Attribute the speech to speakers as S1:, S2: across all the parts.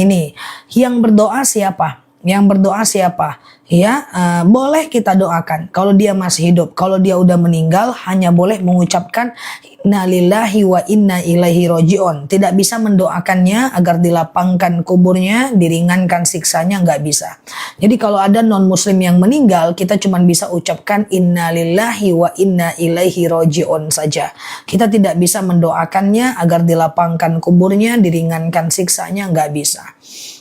S1: Ini yang berdoa siapa? Yang berdoa siapa? Ya, boleh kita doakan kalau dia masih hidup. Kalau dia udah meninggal, hanya boleh mengucapkan inna lillahi wa inna ilaihi roji'un. Tidak bisa mendoakannya agar dilapangkan kuburnya, diringankan siksanya, nggak bisa. Jadi kalau ada non muslim yang meninggal, kita cuma bisa ucapkan inna lillahi wa inna ilaihi roji'un saja. Kita tidak bisa mendoakannya agar dilapangkan kuburnya, diringankan siksanya, nggak bisa.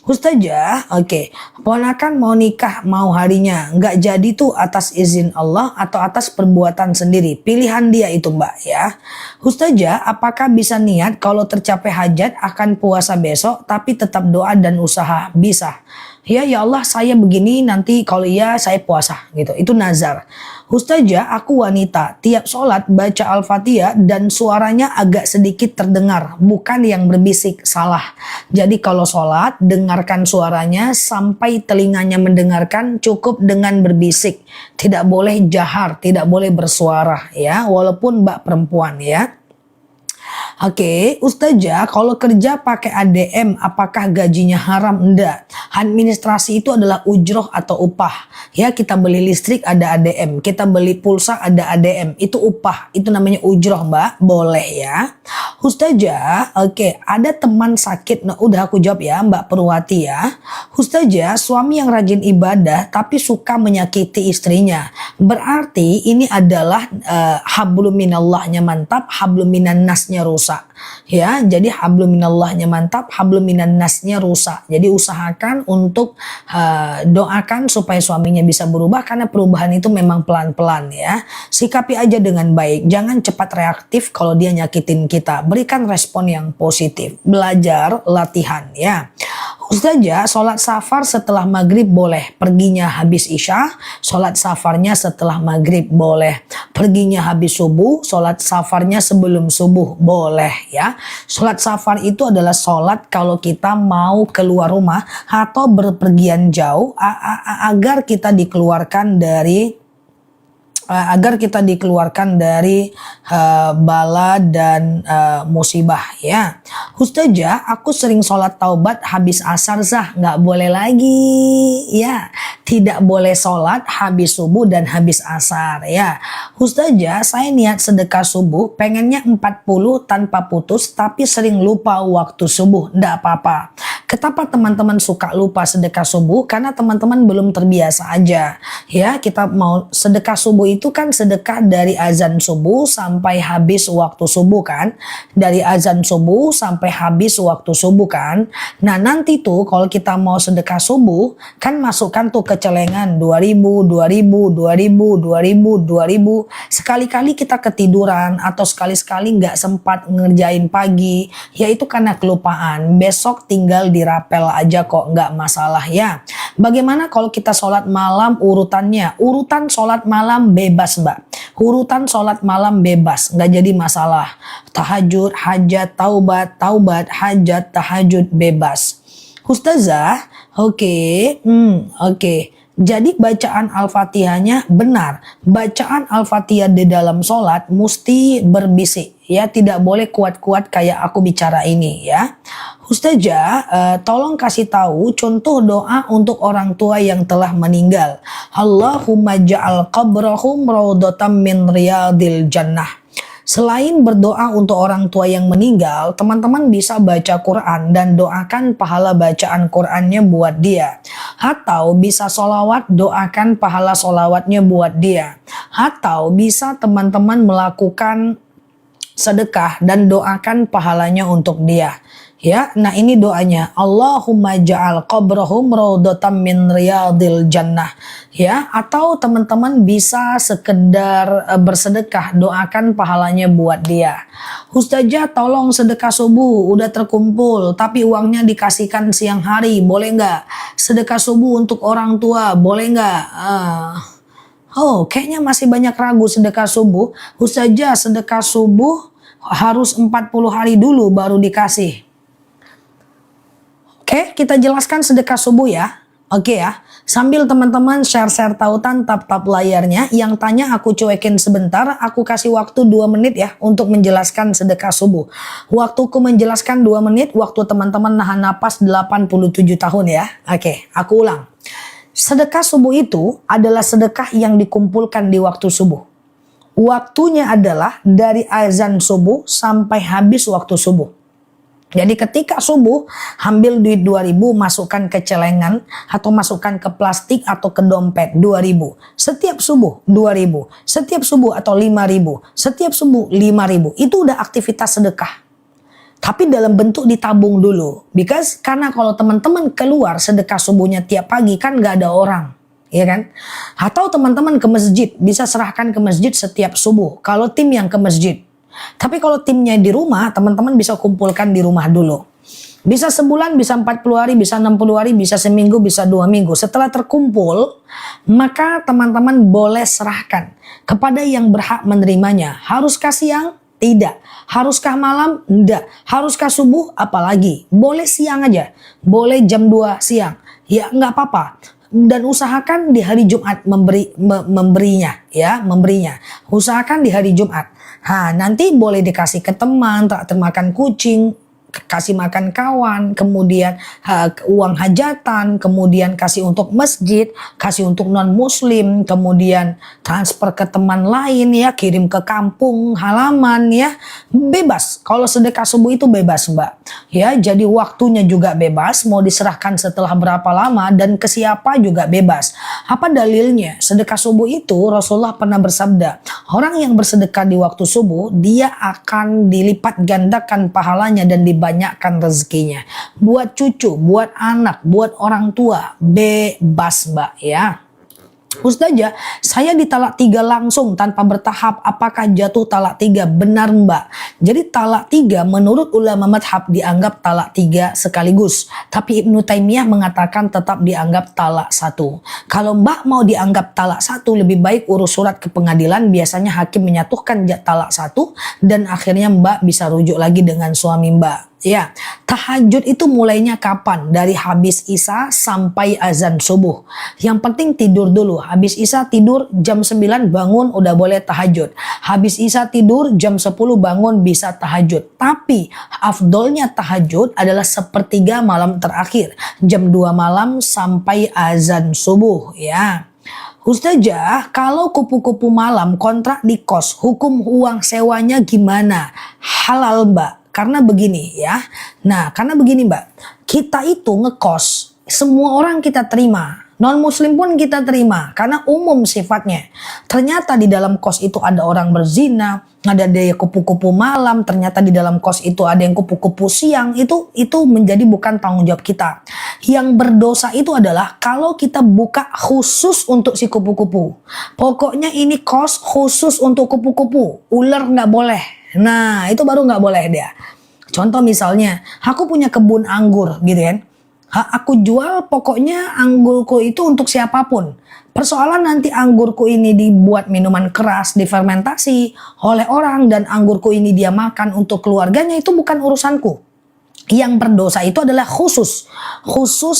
S1: Ustazah, oke, ponakan mau nikah mau harinya, nggak jadi tuh atas izin Allah atau atas perbuatan sendiri, pilihan dia itu mbak ya. Ustazah, apakah bisa niat kalau tercapai hajat akan puasa besok tapi tetap doa dan usaha? Bisa. Ya Allah saya begini nanti kalau iya saya puasa gitu, itu nazar. Ustazah, aku wanita, tiap sholat baca Al-Fatihah dan suaranya agak sedikit terdengar, bukan yang berbisik, salah. Jadi kalau sholat, dengarkan suaranya sampai telinganya mendengarkan, cukup dengan berbisik. Tidak boleh jahar, tidak boleh bersuara ya, walaupun mbak perempuan ya. Oke, Ustazah, kalau kerja pakai ADM, apakah gajinya haram? Enggak. Administrasi itu adalah ujroh atau upah. Ya, kita beli listrik ada ADM, kita beli pulsa ada ADM, itu upah. Itu namanya ujroh, Mbak. Boleh ya. Ustazah, oke, ada teman sakit. Nah, udah aku jawab ya, Mbak Purwati ya. Ustazah, suami yang rajin ibadah tapi suka menyakiti istrinya. Berarti ini adalah hablum minallahnya mantap, hablum minan nasnya rusak. Ya, jadi hablum minallahnya mantap, hablum minan nasnya rusak. Jadi usahakan untuk doakan supaya suaminya bisa berubah, karena perubahan itu memang pelan-pelan ya. Sikapi aja dengan baik, jangan cepat reaktif kalau dia nyakitin kita. Berikan respon yang positif, belajar, latihan ya. Ustazah, sholat safar setelah maghrib boleh, perginya habis isya, sholat safarnya setelah maghrib boleh, perginya habis subuh, sholat safarnya sebelum subuh boleh ya. Sholat safar itu adalah sholat kalau kita mau keluar rumah atau berpergian jauh agar kita dikeluarkan dari bala dan musibah ya. Ustazah, aku sering sholat taubat habis asar Zah, nggak boleh lagi ya. Tidak boleh sholat habis subuh dan habis asar ya. Ustazah, saya niat sedekah subuh pengennya 40 tanpa putus tapi sering lupa waktu subuh. Nggak apa-apa. Kenapa teman-teman suka lupa sedekah subuh? Karena teman-teman belum terbiasa aja ya. Kita mau sedekah subuh itu kan sedekah dari azan subuh sampai habis waktu subuh kan. Dari azan subuh sampai habis waktu subuh kan. Nah nanti tuh kalau kita mau sedekah subuh kan masukkan tuh ke celengan 2000, 2000, 2000, 2000, 2000. Sekali-kali kita ketiduran atau sekali-sekali nggak sempat ngerjain pagi. Ya itu karena kelupaan. Besok tinggal dirapel aja kok, nggak masalah ya. Bagaimana kalau kita sholat malam urutannya? Urutan sholat malam bebas mbak. Urutan sholat malam bebas, nggak jadi masalah. Tahajud, hajat, taubat, taubat, hajat, tahajud bebas. Ustazah, oke. Jadi bacaan Al-Fatihahnya benar. Bacaan Al-Fatihah di dalam sholat mesti berbisik. Ya, tidak boleh kuat-kuat kayak aku bicara ini ya. Ustazah, tolong kasih tahu contoh doa untuk orang tua yang telah meninggal. Allahumma ja'al qabrahum raudhatam min riyadil jannah. Selain berdoa untuk orang tua yang meninggal, teman-teman bisa baca Quran dan doakan pahala bacaan Qurannya buat dia. Atau bisa sholawat, doakan pahala sholawatnya buat dia. Atau bisa teman-teman melakukan sedekah dan doakan pahalanya untuk dia. Ya, nah ini doanya. Allahumma ja'al qabrahum raudhatam min riyadil jannah. Ya, atau teman-teman bisa sekedar bersedekah, doakan pahalanya buat dia. Ustazah, tolong sedekah subuh udah terkumpul tapi uangnya dikasihkan siang hari, boleh nggak? Sedekah subuh untuk orang tua, boleh nggak? Oh, kayaknya masih banyak ragu sedekah subuh. Ustazah, sedekah subuh harus 40 hari dulu baru dikasih. Oke, kita jelaskan sedekah subuh ya. Oke ya, sambil teman-teman share-share tautan tap-tap layarnya. Yang tanya aku cuekin sebentar, aku kasih waktu 2 menit ya untuk menjelaskan sedekah subuh. Waktuku menjelaskan 2 menit, waktu teman-teman nahan napas 87 tahun ya. Oke, aku ulang. Sedekah subuh itu adalah sedekah yang dikumpulkan di waktu subuh. Waktunya adalah dari azan subuh sampai habis waktu subuh. Jadi ketika subuh, ambil duit 2.000, masukkan ke celengan atau masukkan ke plastik atau ke dompet 2.000. Setiap subuh 2.000, setiap subuh atau 5.000, setiap subuh 5.000. Itu udah aktivitas sedekah. Tapi dalam bentuk ditabung dulu. Karena kalau teman-teman keluar sedekah subuhnya tiap pagi kan gak ada orang. Ya kan? Atau teman-teman ke masjid, bisa serahkan ke masjid setiap subuh. Kalau tim yang ke masjid. Tapi kalau timnya di rumah, teman-teman bisa kumpulkan di rumah dulu. Bisa sebulan, bisa 40 hari, bisa 60 hari, bisa seminggu, bisa 2 minggu. Setelah terkumpul, maka teman-teman boleh serahkan kepada yang berhak menerimanya. Haruskah siang? Tidak. Haruskah malam? Tidak. Haruskah subuh? Apalagi. Boleh siang aja. Boleh jam 2 siang. Ya nggak apa-apa. Dan usahakan di hari Jumat memberinya. Usahakan di hari Jumat. Nanti boleh dikasih ke teman, termakan kucing, kasih makan kawan, kemudian uang hajatan, kemudian kasih untuk masjid, kasih untuk non muslim, kemudian transfer ke teman lain ya, kirim ke kampung halaman ya, bebas. Kalau sedekah subuh itu bebas Mbak ya, jadi waktunya juga bebas, mau diserahkan setelah berapa lama dan ke siapa juga bebas. Apa dalilnya? Sedekah subuh itu Rasulullah pernah bersabda, orang yang bersedekah di waktu subuh dia akan dilipat gandakan pahalanya dan banyakkan rezekinya. Buat cucu, buat anak, buat orang tua, bebas Mbak ya. Ustazah, saya ditalak 3 langsung tanpa bertahap, apakah jatuh talak 3? Benar Mbak. Jadi talak 3 menurut ulama madhab dianggap talak 3 sekaligus. Tapi Ibnu Taimiyah mengatakan tetap dianggap talak 1. Kalau Mbak mau dianggap talak 1, lebih baik urus surat ke pengadilan. Biasanya hakim menyatukan talak 1 dan akhirnya Mbak bisa rujuk lagi dengan suami Mbak. Ya, tahajud itu mulainya kapan? Dari habis isya sampai azan subuh. Yang penting tidur dulu. Habis isya tidur jam 9 bangun udah boleh tahajud. Habis isya tidur jam 10 bangun bisa tahajud. Tapi afdolnya tahajud adalah sepertiga malam terakhir. Jam 2 malam sampai azan subuh ya. Ustazah, kalau kupu-kupu malam kontrak di kos, hukum uang sewanya gimana? Halal Mbak. Karena begini ya. Nah, karena begini Mbak. Kita itu ngekos, semua orang kita terima. Non muslim pun kita terima karena umum sifatnya. Ternyata di dalam kos itu ada orang berzina, ada daya kupu-kupu malam, ternyata di dalam kos itu ada yang kupu-kupu siang, itu menjadi bukan tanggung jawab kita. Yang berdosa itu adalah kalau kita buka khusus untuk si kupu-kupu. Pokoknya ini kos khusus untuk kupu-kupu, ular nggak boleh. Nah, itu baru nggak boleh dia. Contoh misalnya, aku punya kebun anggur gitu kan. Aku jual pokoknya anggurku itu untuk siapapun. Persoalan nanti anggurku ini dibuat minuman keras, difermentasi oleh orang dan anggurku ini dia makan untuk keluarganya, itu bukan urusanku. Yang berdosa itu adalah khusus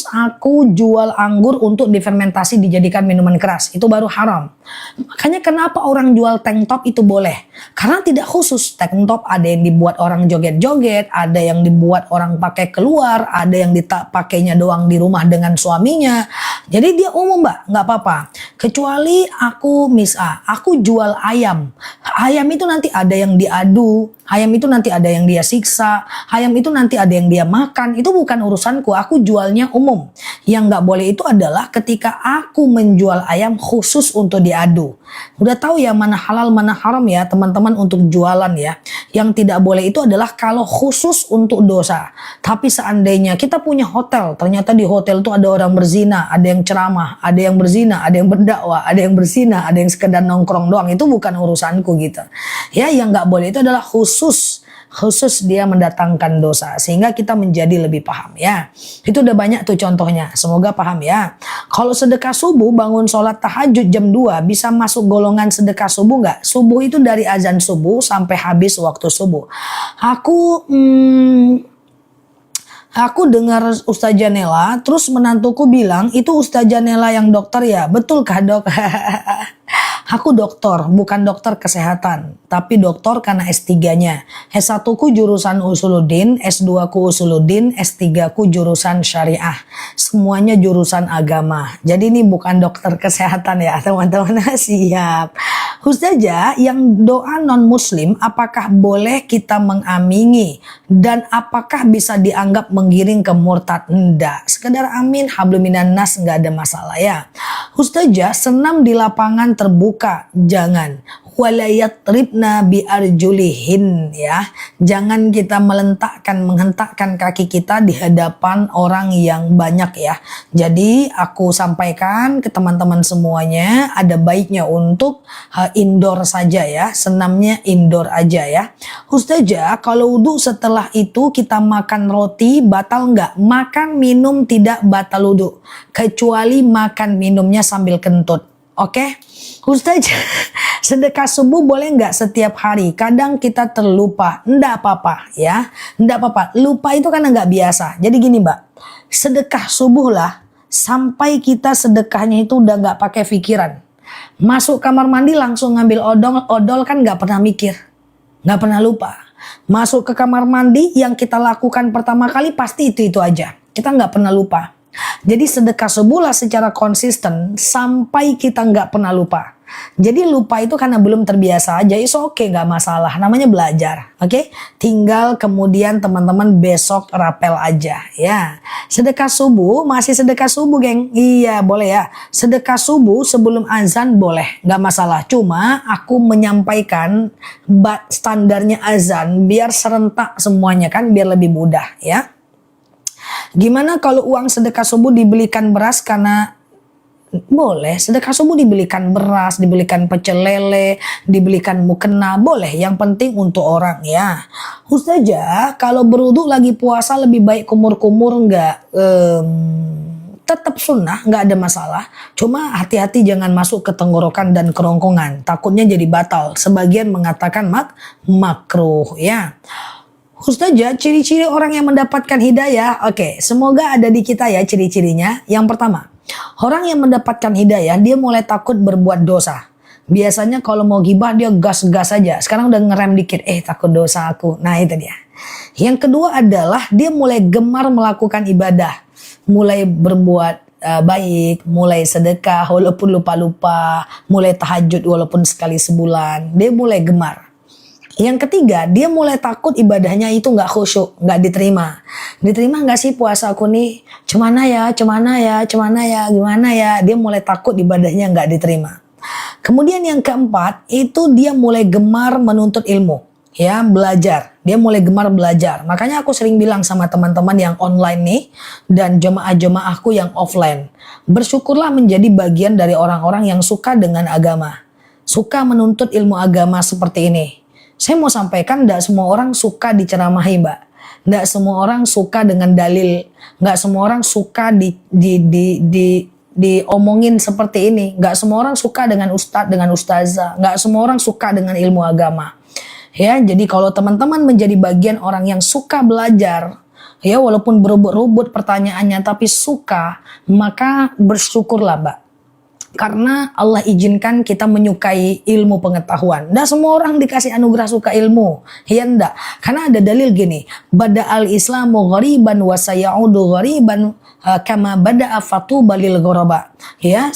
S1: aku jual anggur untuk difermentasi dijadikan minuman keras, itu baru haram. Makanya kenapa orang jual tank top itu boleh, karena tidak khusus. Tank top ada yang dibuat orang joget-joget, ada yang dibuat orang pakai keluar, ada yang pakainya doang di rumah dengan suaminya. Jadi dia umum Mbak, nggak apa-apa. Kecuali aku aku jual ayam itu nanti ada yang diadu, ayam itu nanti ada yang dia siksa, ayam itu nanti ada yang dia makan, itu bukan urusanku. Aku jualnya umum. Yang nggak boleh itu adalah ketika aku menjual ayam khusus untuk diadu. Udah tahu ya mana halal mana haram ya teman-teman untuk jualan ya. Yang tidak boleh itu adalah kalau khusus untuk dosa. Tapi seandainya kita punya hotel, ternyata di hotel itu ada orang berzina, ada yang ceramah, ada yang berzina, ada yang berdakwah, ada yang berzina, ada yang sekedar nongkrong doang, itu bukan urusanku gitu. Ya, yang nggak boleh itu adalah khusus dia mendatangkan dosa, sehingga kita menjadi lebih paham ya. Itu udah banyak tuh contohnya, semoga paham ya. Kalau sedekah subuh, bangun sholat tahajud jam 2 bisa masuk golongan sedekah subuh nggak? Subuh itu dari azan subuh sampai habis waktu subuh. Aku Aku dengar Ustazah Nela, terus menantuku bilang, itu Ustazah Nela yang dokter ya? Betulkah dok? Aku dokter, bukan dokter kesehatan, tapi dokter karena S3-nya. S1 ku jurusan Usuluddin, S2 ku Usuluddin, S3 ku jurusan syariah. Semuanya jurusan agama. Jadi ini bukan dokter kesehatan ya teman-teman. Siap. Ustazah, yang doa non-muslim apakah boleh kita mengamini? Dan apakah bisa dianggap menggiring ke murtad? Enggak. Sekedar amin, habluminan nas, nggak ada masalah ya. Ustazah, senam di lapangan terbuka, jangan. Walayatribna biarjulihin ya. Jangan kita menghentakkan kaki kita di hadapan orang yang banyak ya. Jadi aku sampaikan ke teman-teman semuanya, ada baiknya untuk indoor saja ya. Senamnya indoor aja ya. Ustazah, kalau wudhu setelah itu kita makan roti batal nggak? Makan minum tidak batal wudhu, kecuali makan minumnya sambil kentut. Oke, Ustazah, sedekah subuh boleh nggak setiap hari? Kadang kita terlupa. Nggak apa-apa ya, nggak apa-apa. Lupa itu karena nggak biasa. Jadi gini Mbak, sedekah subuh lah sampai kita sedekahnya itu udah nggak pakai pikiran. Masuk kamar mandi langsung ngambil odol kan nggak pernah mikir, nggak pernah lupa. Masuk ke kamar mandi yang kita lakukan pertama kali pasti itu aja. Kita nggak pernah lupa. Jadi sedekah subuh lah secara konsisten sampai kita nggak pernah lupa. Jadi lupa itu karena belum terbiasa aja, itu oke, nggak masalah. Namanya belajar, oke? Tinggal kemudian teman-teman besok rapel aja ya. Sedekah subuh, masih sedekah subuh geng? Iya boleh ya. Sedekah subuh sebelum azan boleh, nggak masalah. Cuma aku menyampaikan standarnya azan biar serentak semuanya kan, biar lebih mudah ya. Gimana kalau uang sedekah subuh dibelikan beras? Karena boleh, sedekah subuh dibelikan beras, dibelikan pecel lele, dibelikan mukena, boleh. Yang penting untuk orang ya. Ustazah, kalau berwudu lagi puasa lebih baik kumur-kumur enggak? Tetap sunnah, nggak ada masalah. Cuma hati-hati jangan masuk ke tenggorokan dan kerongkongan. Takutnya jadi batal. Sebagian mengatakan makruh ya. Ustazah, ciri-ciri orang yang mendapatkan hidayah. Oke, semoga ada di kita ya ciri-cirinya. Yang pertama, orang yang mendapatkan hidayah, dia mulai takut berbuat dosa. Biasanya kalau mau gibah dia gas-gas aja. Sekarang udah ngerem dikit, takut dosa aku. Nah itu dia. Yang kedua adalah dia mulai gemar melakukan ibadah. Mulai berbuat baik, mulai sedekah walaupun lupa-lupa, mulai tahajud walaupun sekali sebulan. Dia mulai gemar. Yang ketiga, dia mulai takut ibadahnya itu nggak khusyuk, nggak diterima. Diterima nggak sih puasa aku nih? Gimana ya? Gimana ya? Dia mulai takut ibadahnya nggak diterima. Kemudian yang keempat, itu dia mulai gemar menuntut ilmu. Ya, belajar. Dia mulai gemar belajar. Makanya aku sering bilang sama teman-teman yang online nih, dan jemaah-jemaahku yang offline. Bersyukurlah menjadi bagian dari orang-orang yang suka dengan agama. Suka menuntut ilmu agama seperti ini. Saya mau sampaikan, tidak semua orang suka diceramahi Mbak. Tidak semua orang suka dengan dalil. Nggak semua orang suka diomongin seperti ini. Nggak semua orang suka dengan ustadz, dengan ustazah. Nggak semua orang suka dengan ilmu agama. Ya, jadi kalau teman-teman menjadi bagian orang yang suka belajar, ya walaupun berubut-ubut pertanyaannya tapi suka, maka bersyukurlah Mbak. Karena Allah izinkan kita menyukai ilmu pengetahuan. Nggak semua orang dikasih anugerah suka ilmu. Ya enggak. Karena ada dalil gini. Bada'al islamu ghariban wa sayaudu ghariban kama bada'a fatuba lil ghuraba. Ya,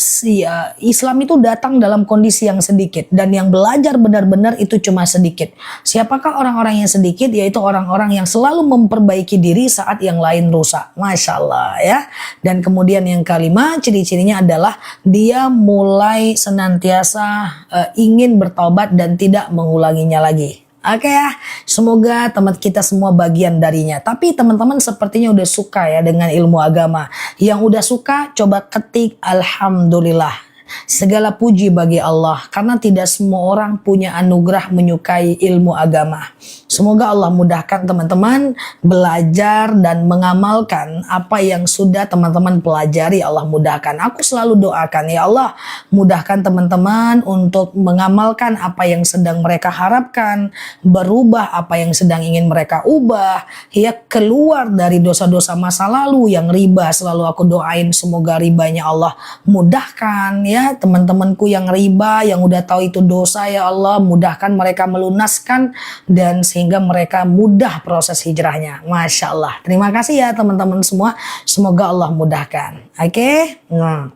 S1: Islam itu datang dalam kondisi yang sedikit. Dan yang belajar benar-benar itu cuma sedikit. Siapakah orang-orang yang sedikit? Yaitu orang-orang yang selalu memperbaiki diri saat yang lain rusak. Masya Allah ya. Dan kemudian yang kelima, ciri-cirinya adalah dia mulai senantiasa ingin bertaubat dan tidak mengulanginya lagi. Oke ya, semoga teman kita semua bagian darinya. Tapi teman-teman sepertinya udah suka ya dengan ilmu agama. Yang udah suka coba ketik alhamdulillah. Segala puji bagi Allah karena tidak semua orang punya anugerah menyukai ilmu agama. Semoga Allah mudahkan teman-teman belajar dan mengamalkan apa yang sudah teman-teman pelajari. Allah mudahkan. Aku selalu doakan, ya Allah mudahkan teman-teman untuk mengamalkan apa yang sedang mereka harapkan, berubah apa yang sedang ingin mereka ubah, ya, keluar dari dosa-dosa masa lalu yang riba. Selalu aku doain semoga ribanya Allah mudahkan, ya, teman-temanku yang riba, yang udah tahu itu dosa, ya Allah mudahkan mereka melunaskan dan sehingga mereka mudah proses hijrahnya. Masya Allah. Terima kasih ya teman-teman semua. Semoga Allah mudahkan. Oke? Nah,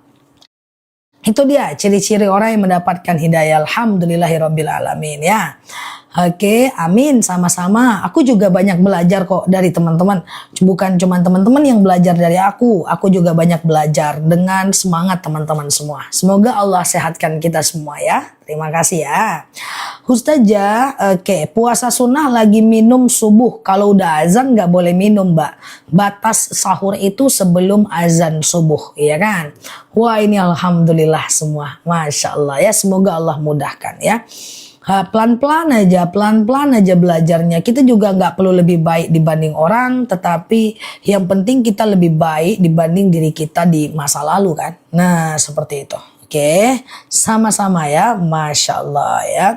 S1: itu dia ciri-ciri orang yang mendapatkan hidayah. Alhamdulillahirabbil alamin, ya. Oke, amin, sama-sama. Aku juga banyak belajar kok dari teman-teman. Bukan cuma teman-teman yang belajar dari aku juga banyak belajar dengan semangat teman-teman semua. Semoga Allah sehatkan kita semua, ya. Terima kasih ya. Ustazah, oke, puasa sunnah lagi minum subuh. Kalau udah azan nggak boleh minum, Mbak. Batas sahur itu sebelum azan subuh, ya kan? Wah, ini alhamdulillah semua. Masya Allah, ya. Semoga Allah mudahkan, ya. Pelan-pelan aja belajarnya. Kita juga nggak perlu lebih baik dibanding orang, tetapi yang penting kita lebih baik dibanding diri kita di masa lalu kan. Nah, seperti itu. Oke, sama-sama ya, Masya Allah ya.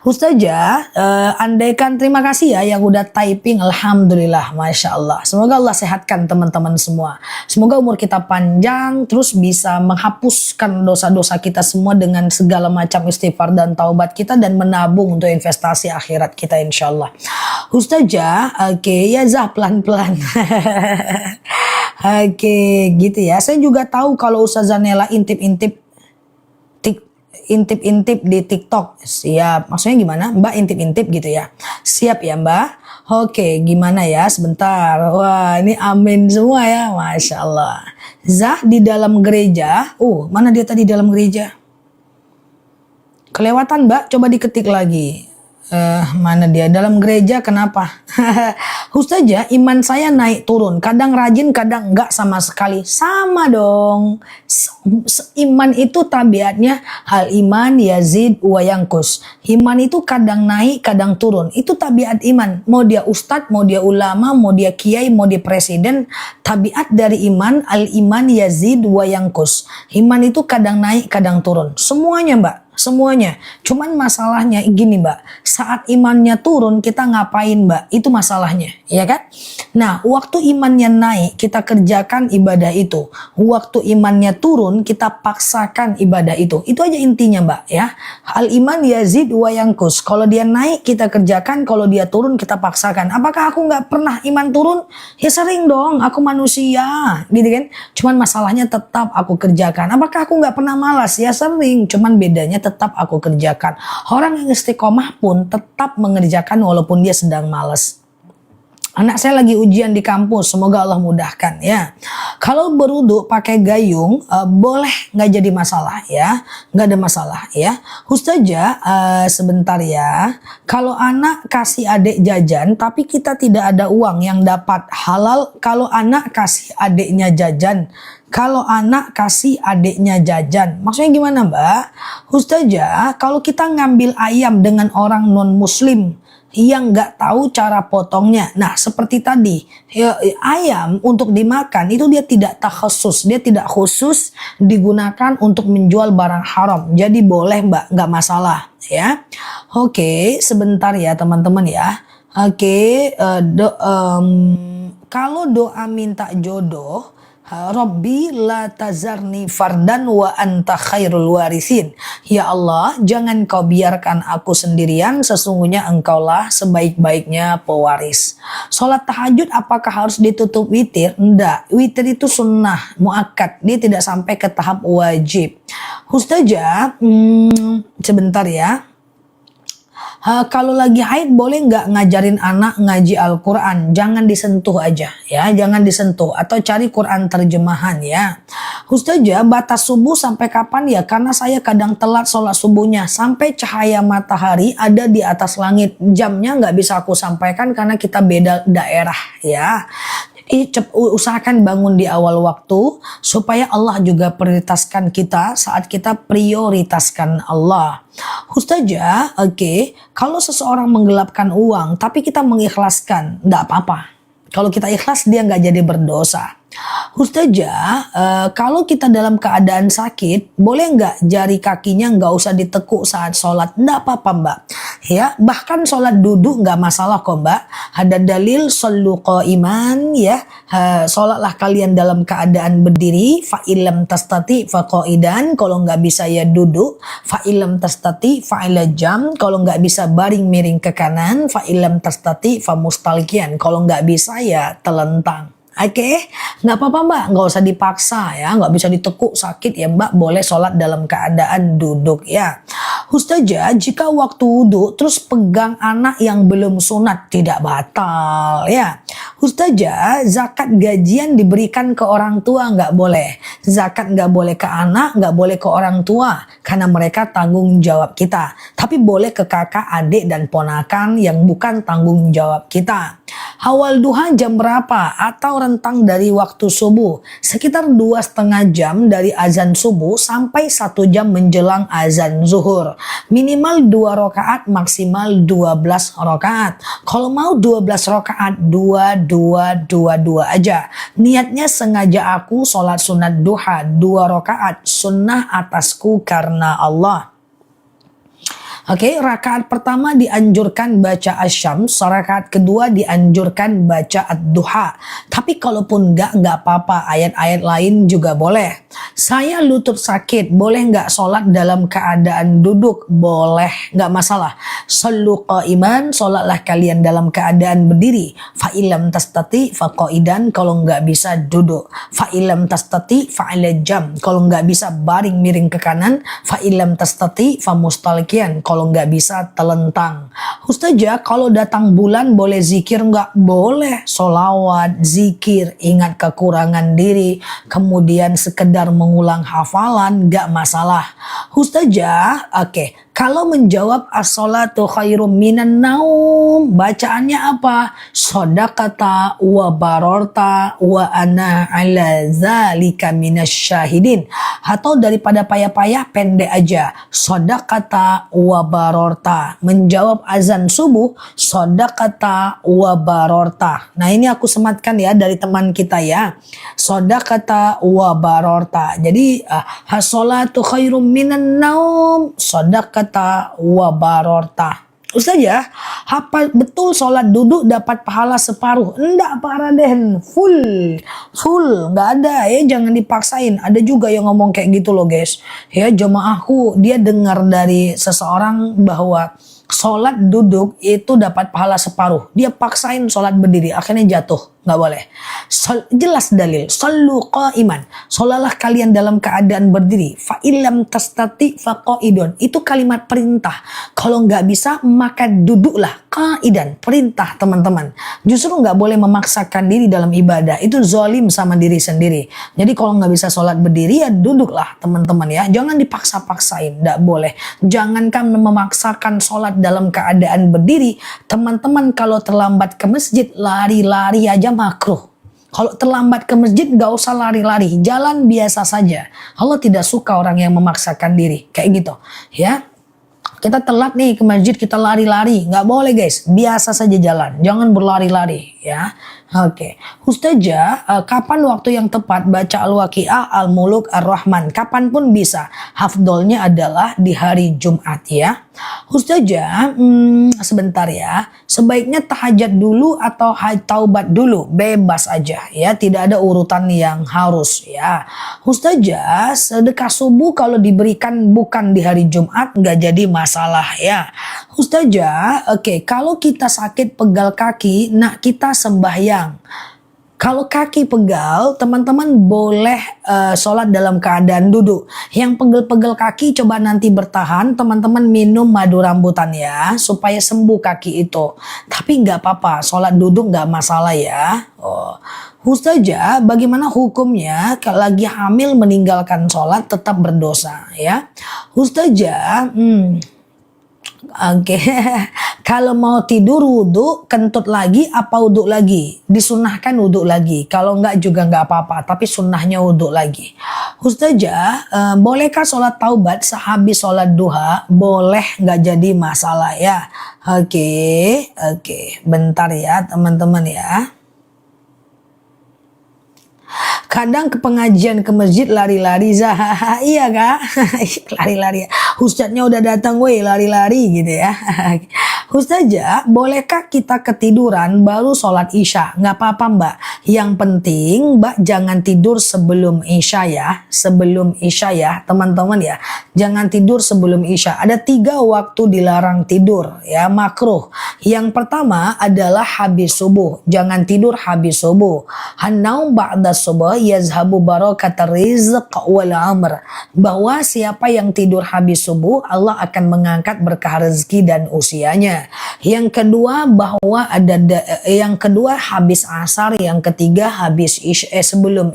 S1: Ustazah, andaikan terima kasih ya yang udah typing. Alhamdulillah, Masya Allah. Semoga Allah sehatkan teman-teman semua. Semoga umur kita panjang, terus bisa menghapuskan dosa-dosa kita semua dengan segala macam istighfar dan taubat kita, dan menabung untuk investasi akhirat kita insya Allah. Ustazah, oke, ya Zah, pelan-pelan. Oke, gitu ya. Saya juga tahu kalau Ustazah Nela intip-intip di TikTok. Siap. Maksudnya gimana? Mbak intip-intip gitu ya. Siap ya Mbak. Oke, gimana ya? Sebentar. Wah, ini amin semua ya. Masya Allah. Zah di dalam gereja. Mana dia tadi dalam gereja? Kelewatan Mbak. Coba diketik lagi. Mana dia dalam gereja, kenapa? Ustazah, iman saya naik turun, kadang rajin kadang enggak sama sekali. Sama dong. Iman itu tabiatnya hal iman yazid wa yanqus. Iman itu kadang naik kadang turun. Itu tabiat iman. Mau dia ustadz, mau dia ulama, mau dia kiai, mau dia presiden, tabiat dari iman al iman yazid wa yanqus. Iman itu kadang naik kadang turun. Semuanya Mbak. Semuanya. Cuman masalahnya gini Mbak, saat imannya turun kita ngapain Mbak? Itu masalahnya, ya kan? Nah, waktu imannya naik kita kerjakan ibadah itu. Waktu imannya turun kita paksakan ibadah itu. Itu aja intinya Mbak ya. Al iman yazid wa yanqus. Kalau dia naik kita kerjakan, kalau dia turun kita paksakan. Apakah aku nggak pernah iman turun? Ya sering dong, aku manusia, gitu kan? Cuman masalahnya tetap aku kerjakan. Apakah aku nggak pernah malas? Ya sering, cuman bedanya tetap aku kerjakan. Orang yang istiqomah pun tetap mengerjakan walaupun dia sedang malas. Anak saya lagi ujian di kampus, semoga Allah mudahkan ya. Kalau berwudu pakai gayung boleh, nggak jadi masalah ya, nggak ada masalah ya. Ustazah, sebentar ya. Kalau anak kasih adik jajan tapi kita tidak ada uang yang dapat halal, kalau anak kasih adiknya jajan. Kalau anak kasih adiknya jajan, maksudnya gimana Mbak? Ustazah, kalau kita ngambil ayam dengan orang non muslim yang nggak tahu cara potongnya, nah seperti tadi ya, ayam untuk dimakan itu dia tidak takhusus, dia tidak khusus digunakan untuk menjual barang haram, jadi boleh Mbak, nggak masalah ya. Oke, sebentar ya teman-teman ya. Oke, kalau doa minta jodoh, Rabbi la tazarni fardan wa anta khairul warisin. Ya Allah, jangan kau biarkan aku sendirian, sesungguhnya engkaulah sebaik-baiknya pewaris. Sholat tahajud apakah harus ditutup witir? Enggak, witir itu sunnah, muakkad, dia tidak sampai ke tahap wajib. Ustazah, sebentar ya. Kalau lagi haid boleh nggak ngajarin anak ngaji Al-Quran? Jangan disentuh aja ya, jangan disentuh, atau cari Quran terjemahan ya. Ustazah, batas subuh sampai kapan ya? Karena saya kadang telat sholat subuhnya sampai cahaya matahari ada di atas langit. Jamnya nggak bisa aku sampaikan karena kita beda daerah ya. Usahakan bangun di awal waktu supaya Allah juga prioritaskan kita saat kita prioritaskan Allah. Ustazah, oke, kalau seseorang menggelapkan uang tapi kita mengikhlaskan, enggak apa-apa. Kalau kita ikhlas dia nggak jadi berdosa. Ustazah, kalau kita dalam keadaan sakit, boleh nggak jari kakinya nggak usah ditekuk saat sholat? Nggak apa-apa mbak. Ya, bahkan sholat duduk nggak masalah kok mbak. Ada dalil shollu qaiman ya. Sholatlah kalian dalam keadaan berdiri. Fa illam tastati fa qaidan. Kalau nggak bisa ya duduk. Fa illam tastati fa ila jam. Kalau nggak bisa baring miring ke kanan. Fa illam tastati fa mustalqiyan. Kalau nggak bisa ya telentang. Oke, nggak apa-apa mbak, nggak usah dipaksa ya, nggak bisa ditekuk sakit ya mbak, boleh sholat dalam keadaan duduk ya. Ustazah, jika waktu wudhu terus pegang anak yang belum sunat tidak batal ya. Ustazah, zakat gajian diberikan ke orang tua nggak boleh. Zakat nggak boleh ke anak, nggak boleh ke orang tua karena mereka tanggung jawab kita. Tapi boleh ke kakak, adik dan ponakan yang bukan tanggung jawab kita. Awal duha jam berapa? Atau rentang dari waktu subuh? Sekitar 2,5 jam dari azan subuh sampai 1 jam menjelang azan zuhur. Minimal 2 rakaat, maksimal 12 rakaat. Kalau mau 12 rakaat, 2 aja. Niatnya sengaja aku sholat sunat duha 2 rakaat, sunnah atasku karena Allah. Oke, rakaat pertama dianjurkan baca asyams, rakaat kedua dianjurkan baca ad-duha. Tapi kalaupun nggak apa-apa, ayat-ayat lain juga boleh. Saya lutut sakit, boleh nggak sholat dalam keadaan duduk? Boleh, nggak masalah. Shollu qaiman, sholatlah kalian dalam keadaan berdiri. Fa illam tastati fa qaidan, kalau nggak bisa duduk. Fa illam tastati fa ala jam, kalau nggak bisa baring miring ke kanan. Fa illam tastati fa mustalqiyan, kalau nggak bisa telentang. Ustazah, kalau datang bulan boleh zikir nggak? Boleh. Solawat, zikir, ingat kekurangan diri, kemudian sekedar mengulang hafalan, nggak masalah. Ustazah, oke. Kalau menjawab as-sholatu khairum minan naum, bacaannya apa? Shodaqata wa barorta wa ana ala zalika minasyahidin. Atau daripada payah-payah pendek aja. Shodaqata wa barorta. Menjawab azan subuh, shodaqata wa barorta. Nah ini aku sematkan ya dari teman kita ya. Shodaqata wa barorta. Jadi as-sholatu khairum minan naum, shodaqata wa barorta. Ustazah, apa betul sholat duduk dapat pahala separuh? Enggak Pak Raden, full, nggak ada ya, jangan dipaksain. Ada juga yang ngomong kayak gitu loh guys. Ya jemaahku, dia dengar dari seseorang bahwa sholat duduk itu dapat pahala separuh. Dia paksain sholat berdiri, akhirnya jatuh. Nggak boleh. Jelas dalil. Shollu qaiman. Sholatlah kalian dalam keadaan berdiri. Fa illam tastati fa qaidun. Itu kalimat perintah. Kalau nggak bisa maka duduklah. Qaidan. Perintah teman-teman. Justru nggak boleh memaksakan diri dalam ibadah. Itu zalim sama diri sendiri. Jadi kalau nggak bisa sholat berdiri ya duduklah teman-teman ya. Jangan dipaksa-paksain. Nggak boleh. Jangankan memaksakan sholat dalam keadaan berdiri. Teman-teman kalau terlambat ke masjid lari-lari aja makruh. Kalau terlambat ke masjid gak usah lari-lari, jalan biasa saja. Allah tidak suka orang yang memaksakan diri kayak gitu ya. Kita telat nih ke masjid, kita lari-lari, nggak boleh guys, biasa saja jalan, jangan berlari-lari ya. Oke, Ustazah, kapan waktu yang tepat baca Al-Waqiah, Al-Muluk, Ar-Rahman? Kapan pun bisa. Hafdolnya adalah di hari Jumat ya. Ustazah, sebentar ya. Sebaiknya tahajud dulu atau taubat dulu? Bebas aja ya, tidak ada urutan yang harus ya. Ustazah, sedekah subuh kalau diberikan bukan di hari Jumat nggak jadi masalah ya. Ustazah, oke, kalau kita sakit pegal kaki, nah kita sembahyang. Kalau kaki pegal, teman-teman boleh sholat dalam keadaan duduk. Yang pegel-pegel kaki coba nanti bertahan, teman-teman minum madu rambutan ya, supaya sembuh kaki itu. Tapi nggak apa-apa, sholat duduk nggak masalah ya. Ustazah, bagaimana hukumnya kalau lagi hamil meninggalkan sholat tetap berdosa ya? Ustazah, oke. Kalau mau tidur wudhu, kentut lagi apa wudhu lagi? Disunahkan wudhu lagi. Kalau enggak juga enggak apa-apa, tapi sunnahnya wudhu lagi. Ustazah, bolehkah sholat taubat sehabis sholat duha? Boleh, nggak jadi masalah ya. Oke, bentar ya teman-teman ya. Kadang ke pengajian ke masjid lari-lari Zahaha, iya kak. Lari-lari, ustadznya udah datang weh, lari-lari gitu ya. Ustazah, bolehkah kita ketiduran baru sholat isya? Nggak apa-apa mbak, yang penting mbak jangan tidur sebelum isya ya. Sebelum isya ya teman-teman ya, jangan tidur sebelum isya. Ada 3 waktu dilarang tidur ya, makruh. Yang pertama adalah habis subuh, jangan tidur habis subuh. Hannaum ba'da subuh yazhabu barakatar rizq wal amr. Bahwa siapa yang tidur habis subuh, Allah akan mengangkat berkah rezeki dan usianya. Yang kedua bahwa yang kedua habis asar, yang ketiga habis isya, sebelum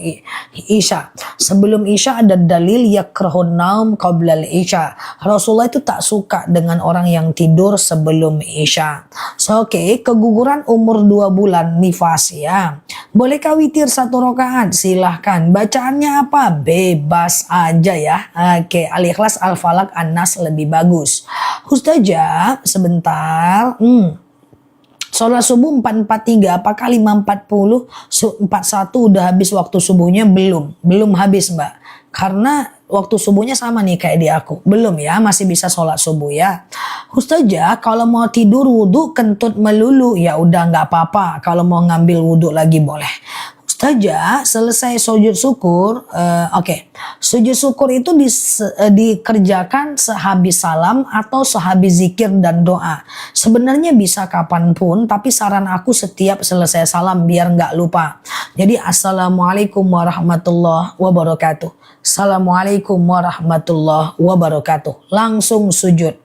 S1: isya. Sebelum isya ada dalil yakrahun naum qablal isya. Rasulullah itu tak suka dengan orang yang tidur sebelum isya. So, keguguran umur 2 bulan nifas ya. Bolehkah witir 1 rakaat? Silahkan. Bacaannya apa? Bebas aja ya. Al-Ikhlas, Al-Falaq, An-Nas lebih bagus. Ustazah, sebentar. Sholat subuh 443, apakah 540? 41 udah habis waktu subuhnya? Belum habis mbak. Karena waktu subuhnya sama nih kayak di aku. Belum ya, masih bisa sholat subuh ya. Ustazah, kalau mau tidur wudhu kentut melulu, ya udah nggak apa-apa. Kalau mau ngambil wudhu lagi boleh. Ustazah, selesai sujud syukur, sujud syukur itu dikerjakan sehabis salam atau sehabis zikir dan doa. Sebenarnya bisa kapanpun, tapi saran aku setiap selesai salam biar nggak lupa. Jadi assalamualaikum warahmatullahi wabarakatuh. Assalamualaikum warahmatullahi wabarakatuh. Langsung sujud.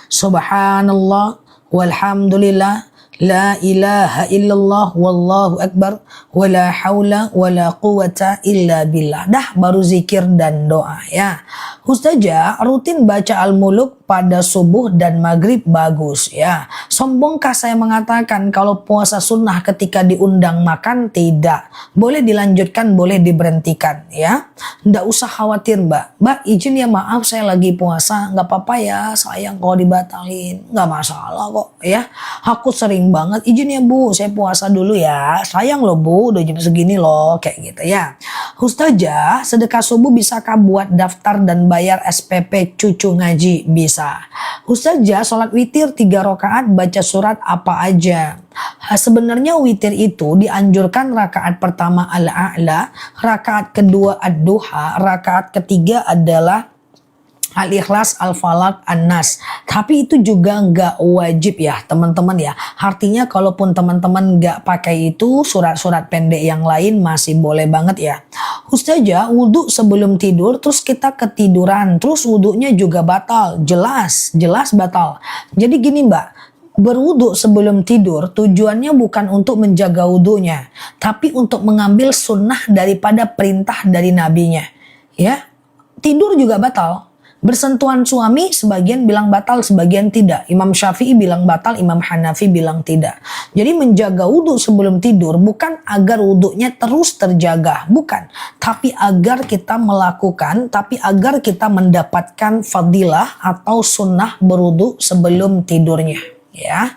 S1: Subhanallah walhamdulillah. La ilaha illallah wallahu akbar wa la haula wa la quwata illa billah. Dah baru zikir dan doa ya. Ustazah, rutin baca Al-Muluk pada subuh dan maghrib bagus ya. Sombongkah saya mengatakan kalau puasa sunnah ketika diundang makan? Tidak. Boleh dilanjutkan, boleh diberhentikan ya. Nggak usah khawatir mbak. Mbak izin ya, maaf saya lagi puasa. Nggak apa-apa ya, sayang kalau dibatalin. Nggak masalah kok ya. Aku sering banget izin ya bu, saya puasa dulu ya. Sayang loh bu, udah jam segini loh, kayak gitu ya. Ustazah, sedekah subuh bisakah buat daftar dan bayar SPP cucu ngaji? Bisa. Ustazah, sholat witir 3 rakaat baca surat apa aja? Sebenarnya witir itu dianjurkan rakaat pertama Al-A'la, rakaat kedua Ad-Duha, rakaat ketiga adalah Al-Ikhlas, Al-Falaq, An-Nas. Tapi itu juga nggak wajib ya teman-teman ya. Artinya kalaupun teman-teman nggak pakai itu, surat-surat pendek yang lain masih boleh banget ya. Ustazah, wudhu sebelum tidur terus kita ketiduran, terus wudhunya juga batal. Jelas batal. Jadi gini mbak, berwudhu sebelum tidur tujuannya bukan untuk menjaga wudhunya, tapi untuk mengambil sunnah daripada perintah dari nabinya. Ya, tidur juga batal. Bersentuhan suami sebagian bilang batal, sebagian tidak. Imam Syafi'i bilang batal, Imam Hanafi bilang tidak. Jadi menjaga wudhu sebelum tidur bukan agar wudhunya terus terjaga, bukan. Tapi agar kita melakukan, tapi agar kita mendapatkan fadilah atau sunnah berwudhu sebelum tidurnya. Ya,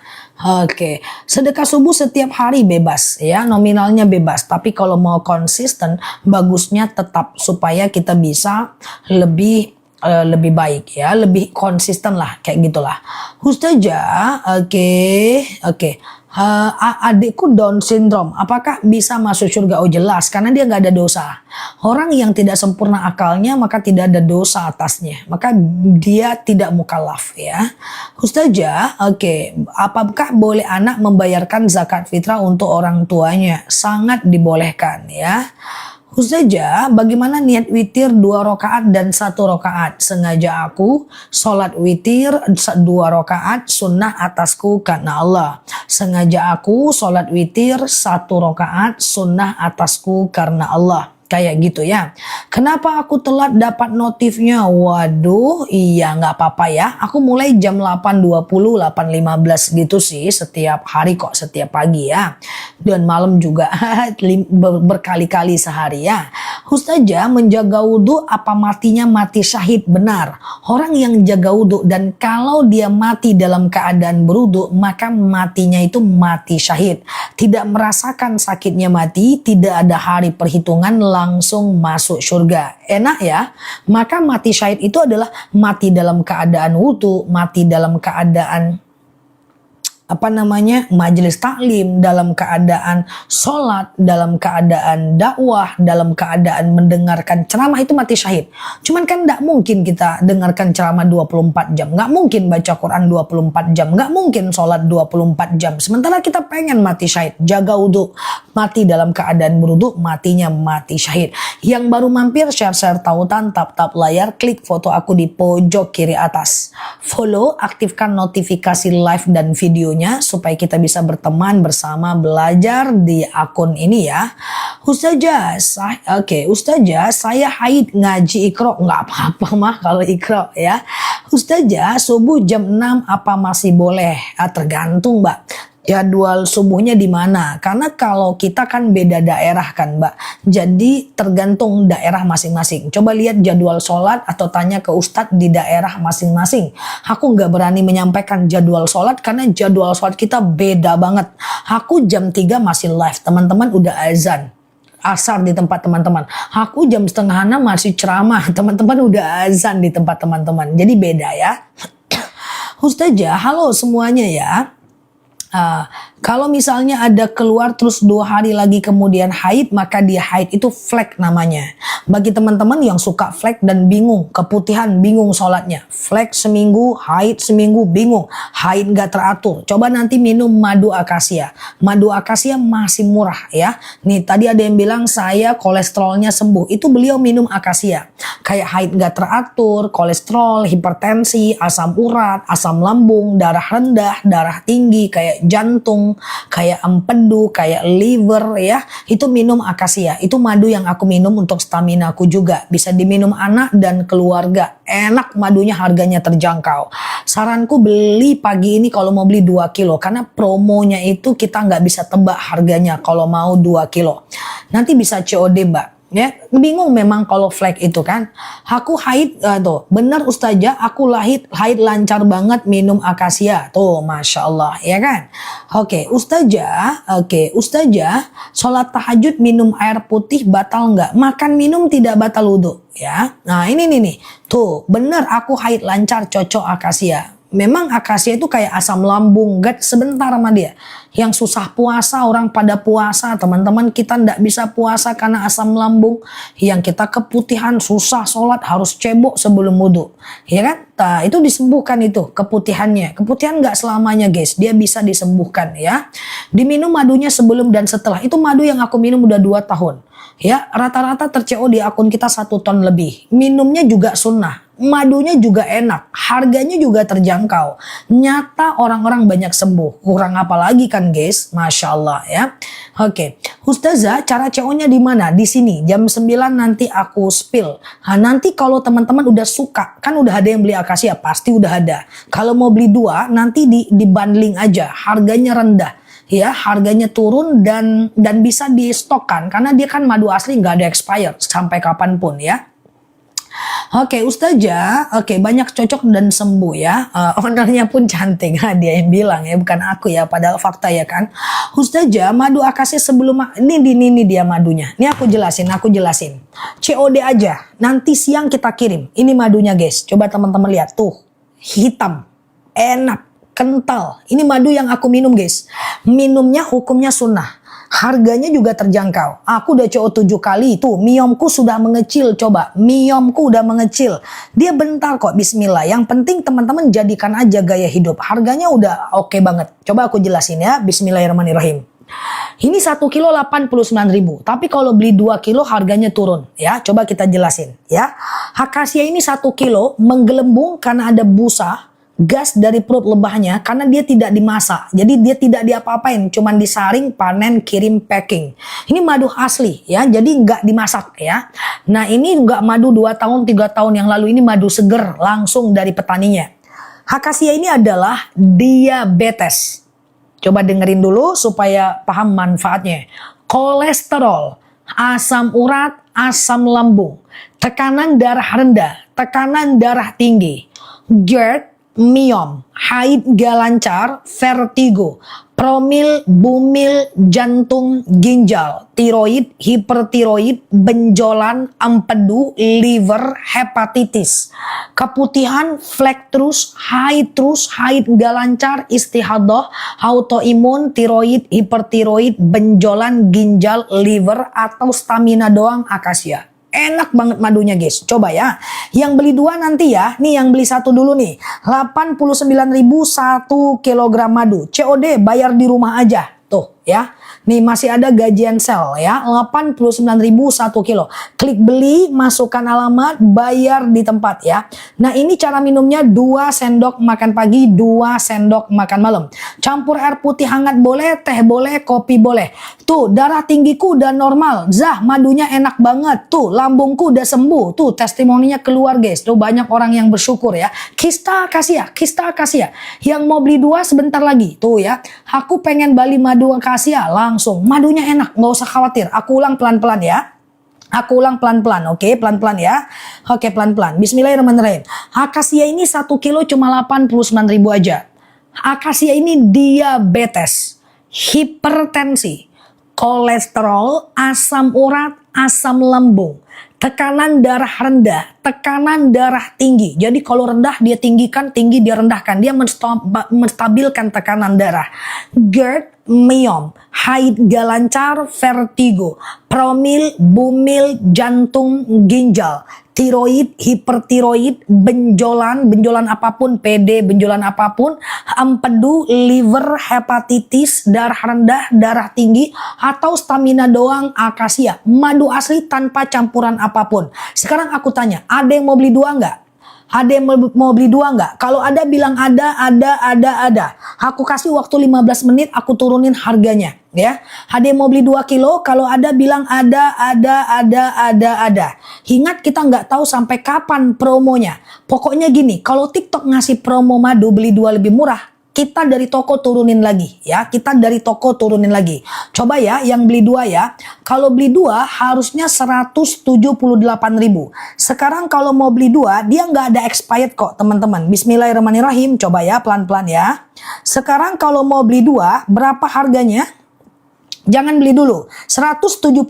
S1: sedekah subuh setiap hari bebas ya, nominalnya bebas. Tapi kalau mau konsisten, bagusnya tetap supaya kita bisa lebih baik ya, lebih konsisten lah kayak gitulah. Ustazah, adikku Down syndrome, apakah bisa masuk surga? Oh jelas, karena dia nggak ada dosa. Orang yang tidak sempurna akalnya maka tidak ada dosa atasnya, maka dia tidak mukallaf ya. Ustazah, apakah boleh anak membayarkan zakat fitrah untuk orang tuanya? Sangat dibolehkan ya. Ustazah, bagaimana niat witir 2 rakaat dan 1 rakaat? Sengaja aku sholat witir 2 rakaat sunnah atasku karena Allah. Sengaja aku sholat witir 1 rakaat sunnah atasku karena Allah. Kayak gitu ya. Kenapa aku telat dapat notifnya? Waduh, iya nggak apa-apa ya. Aku mulai jam 8.20, 8.15 gitu sih setiap hari kok, setiap pagi ya. Dan malam juga berkali-kali sehari ya. Ustazah, menjaga wudhu apa matinya mati syahid? Benar. Orang yang jaga wudhu dan kalau dia mati dalam keadaan berwudhu, maka matinya itu mati syahid. Tidak merasakan sakitnya mati, tidak ada hari perhitungan, langsung masuk surga. Enak ya? Maka mati syahid itu adalah mati dalam keadaan wudhu, mati dalam keadaan majelis taklim, dalam keadaan sholat, dalam keadaan dakwah, dalam keadaan mendengarkan ceramah, itu mati syahid. Cuman kan gak mungkin kita dengarkan ceramah 24 jam, gak mungkin baca Quran 24 jam, gak mungkin sholat 24 jam. Sementara kita pengen mati syahid, jaga wudhu, mati dalam keadaan berwudhu, matinya mati syahid. Yang baru mampir, share tautan, tap layar, klik foto aku di pojok kiri atas. Follow, aktifkan notifikasi live dan video supaya kita bisa berteman bersama belajar di akun ini ya. Ustazah, Ustazah, saya haid ngaji Iqra. Nggak apa-apa mah kalau Iqra ya. Ustazah, subuh jam 6 apa masih boleh? Tergantung Mbak. Jadwal subuhnya di mana? Karena kalau kita kan beda daerah kan Mbak. Jadi tergantung daerah masing-masing. Coba lihat jadwal sholat atau tanya ke ustadz di daerah masing-masing. Aku nggak berani menyampaikan jadwal sholat karena jadwal sholat kita beda banget. Aku jam 3 masih live. Teman-teman udah azan. Asar di tempat teman-teman. Aku jam setengah 6 masih ceramah. Teman-teman udah azan di tempat teman-teman. Jadi beda ya. Ustazah, halo semuanya ya. Kalau misalnya ada keluar terus 2 hari lagi kemudian haid, maka dia haid itu flek namanya. Bagi teman-teman yang suka flek dan bingung, keputihan, bingung sholatnya. Flek seminggu, haid seminggu, bingung. Haid gak teratur. Coba nanti minum madu akasia. Madu akasia masih murah ya. Nih tadi ada yang bilang saya kolesterolnya sembuh. Itu beliau minum akasia. Kayak haid gak teratur, kolesterol, hipertensi, asam urat, asam lambung, darah rendah, darah tinggi, kayak jantung, kayak empedu, kayak liver ya. Itu minum akasia. Itu madu yang aku minum untuk stamina aku juga. Bisa diminum anak dan keluarga. Enak madunya, harganya terjangkau. Saranku beli pagi ini kalau mau beli 2 kilo. Karena promonya itu kita nggak bisa tebak harganya kalau mau 2 kilo. Nanti bisa COD Mbak. Ya, bingung memang kalau flek itu kan. Aku haid tuh, bener Ustazah, aku haid lancar banget minum akasia. Tuh, Masya Allah, ya kan? Oke, Ustazah, sholat tahajud minum air putih batal nggak? Makan minum tidak batal wudhu, ya. Nah, ini nih. Tuh, bener aku haid lancar cocok akasia. Memang akasia itu kayak asam lambung, gak sebentar sama dia. Yang susah puasa, orang pada puasa, teman-teman kita ndak bisa puasa karena asam lambung. Yang kita keputihan, susah sholat, harus cebok sebelum wudhu. Ya kan? Nah, itu disembuhkan itu keputihannya. Keputihan nggak selamanya guys, dia bisa disembuhkan ya. Diminum madunya sebelum dan setelah. Itu madu yang aku minum udah 2 tahun. Ya, rata-rata ter-CO di akun kita 1 ton lebih. Minumnya juga sunnah. Madunya juga enak, harganya juga terjangkau. Nyata orang-orang banyak sembuh. Kurang apa lagi kan guys? Masya Allah ya. Oke, Ustazah, cara CO-nya di mana? Di sini. Jam 9 nanti aku spill. Nah, nanti kalau teman-teman udah suka, kan udah ada yang beli akasia, pasti udah ada. Kalau mau beli 2, nanti di bundling aja. Harganya rendah. Ya, harganya turun dan bisa di stokkan karena dia kan madu asli, nggak ada expired sampai kapanpun ya. Oke, Ustazah, banyak cocok dan sembuh ya. Ownernya pun cantik, dia yang bilang ya, bukan aku ya, padahal fakta ya kan. Ustazah, madu akasia sebelum ini dia madunya. Ini aku jelasin. COD aja. Nanti siang kita kirim. Ini madunya guys. Coba teman-teman lihat tuh, hitam, enak, kental. Ini madu yang aku minum guys. Minumnya hukumnya sunnah. Harganya juga terjangkau. Aku udah CO 7 kali itu. Miomku sudah mengecil. Coba. Miomku udah mengecil. Dia bentar kok. Bismillah. Yang penting teman-teman jadikan aja gaya hidup. Harganya udah oke banget. Coba aku jelasin ya. Bismillahirrahmanirrahim. Ini 1 kilo 89.000. Tapi kalau beli 2 kilo harganya turun. Ya, coba kita jelasin. Ya. Akasia ini 1 kilo menggelembung karena ada busa. gas dari perut lebahnya karena dia tidak dimasak. Jadi dia tidak diapa-apain, cuman disaring, panen, kirim, packing. Ini madu asli ya, jadi nggak dimasak ya. Nah ini nggak madu 2 tahun, 3 tahun yang lalu, ini madu seger langsung dari petaninya. Akasia ini adalah diabetes. Coba dengerin dulu supaya paham manfaatnya. Kolesterol, asam urat, asam lambung, tekanan darah rendah, tekanan darah tinggi, GERD, miom, haid gak lancar, vertigo, promil, bumil, jantung, ginjal, tiroid, hipertiroid, benjolan, empedu, liver, hepatitis, keputihan, flek terus, haid gak lancar, istihadah, autoimun, tiroid, hipertiroid, benjolan, ginjal, liver, atau stamina doang, akasia. Enak banget madunya guys, coba ya. Yang beli 2 nanti ya, nih yang beli 1 dulu nih. 89.000 1 kilogram madu. COD bayar di rumah aja. Tuh ya. Nih masih ada gajian sel ya, 89.000 1 kilo. Klik beli, masukkan alamat, bayar di tempat ya. Nah ini cara minumnya 2 sendok makan pagi, 2 sendok makan malam. Campur air putih hangat boleh, teh boleh, kopi boleh. Tuh darah tinggiku udah normal, Zah madunya enak banget. Tuh lambungku udah sembuh, tuh testimoninya keluar guys. Tuh banyak orang yang bersyukur ya. Kista akasia. Yang mau beli 2 sebentar lagi. Tuh ya, aku pengen beli madu akasia langsung, madunya enak, nggak usah khawatir. Aku ulang pelan-pelan ya. Oke, pelan-pelan ya. Oke, pelan-pelan. Bismillahirrahmanirrahim. Akasia ini 1 kilo cuma 89.000 aja. Akasia ini diabetes, hipertensi, kolesterol, asam urat, asam lambung, tekanan darah rendah, tekanan darah tinggi. Jadi kalau rendah dia tinggikan, tinggi dia rendahkan. Dia menstabilkan tekanan darah. GERD, miom, haid gak lancar, vertigo, promil, bumil, jantung, ginjal, tiroid, hipertiroid, benjolan apapun, PD, benjolan apapun, empedu, liver, hepatitis, darah rendah, darah tinggi, atau stamina doang, akasia. Madu asli tanpa campuran apapun. Sekarang aku tanya, ada yang mau beli 2 nggak? Ada yang mau beli 2 nggak? Kalau ada bilang ada. Aku kasih waktu 15 menit, aku turunin harganya ya. Ada yang mau beli 2 kilo? Kalau ada bilang ada. Ingat kita nggak tahu sampai kapan promonya. Pokoknya gini, kalau TikTok ngasih promo madu beli 2 lebih murah, kita dari toko turunin lagi ya. Coba ya yang beli 2 ya. Kalau beli 2 harusnya 178.000. Sekarang kalau mau beli 2 dia nggak ada expired kok teman-teman. Bismillahirrahmanirrahim. Coba ya pelan-pelan ya. Sekarang kalau mau beli 2 berapa harganya? Jangan beli dulu. 178.000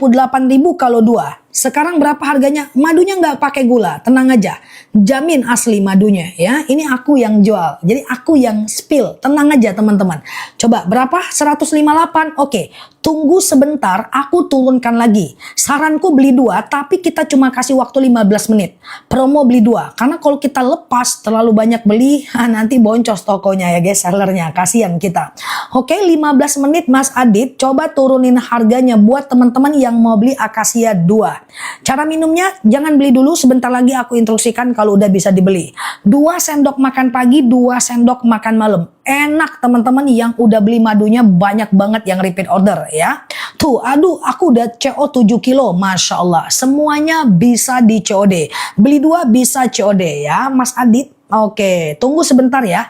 S1: kalau 2. Sekarang berapa harganya? Madunya nggak pakai gula, tenang aja. Jamin asli madunya ya. Ini aku yang jual. Jadi aku yang spill. Tenang aja teman-teman. Coba berapa? 158. Oke. Tunggu sebentar, aku turunkan lagi. Saranku beli 2, tapi kita cuma kasih waktu 15 menit. Promo beli 2. Karena kalau kita lepas terlalu banyak beli, nanti boncos tokonya ya guys, sellernya. Kasihan kita. Oke, 15 menit Mas Adit. Coba turunin harganya buat teman-teman yang mau beli akasia 2. Cara minumnya jangan beli dulu, sebentar lagi aku instruksikan kalau udah bisa dibeli. 2 sendok makan pagi, 2 sendok makan malam. Enak teman-teman yang udah beli madunya, banyak banget yang repeat order ya. Tuh, aduh aku udah CO 7 kilo, Masya Allah. Semuanya bisa di COD. Beli 2 bisa COD ya Mas Adit. Oke, tunggu sebentar ya.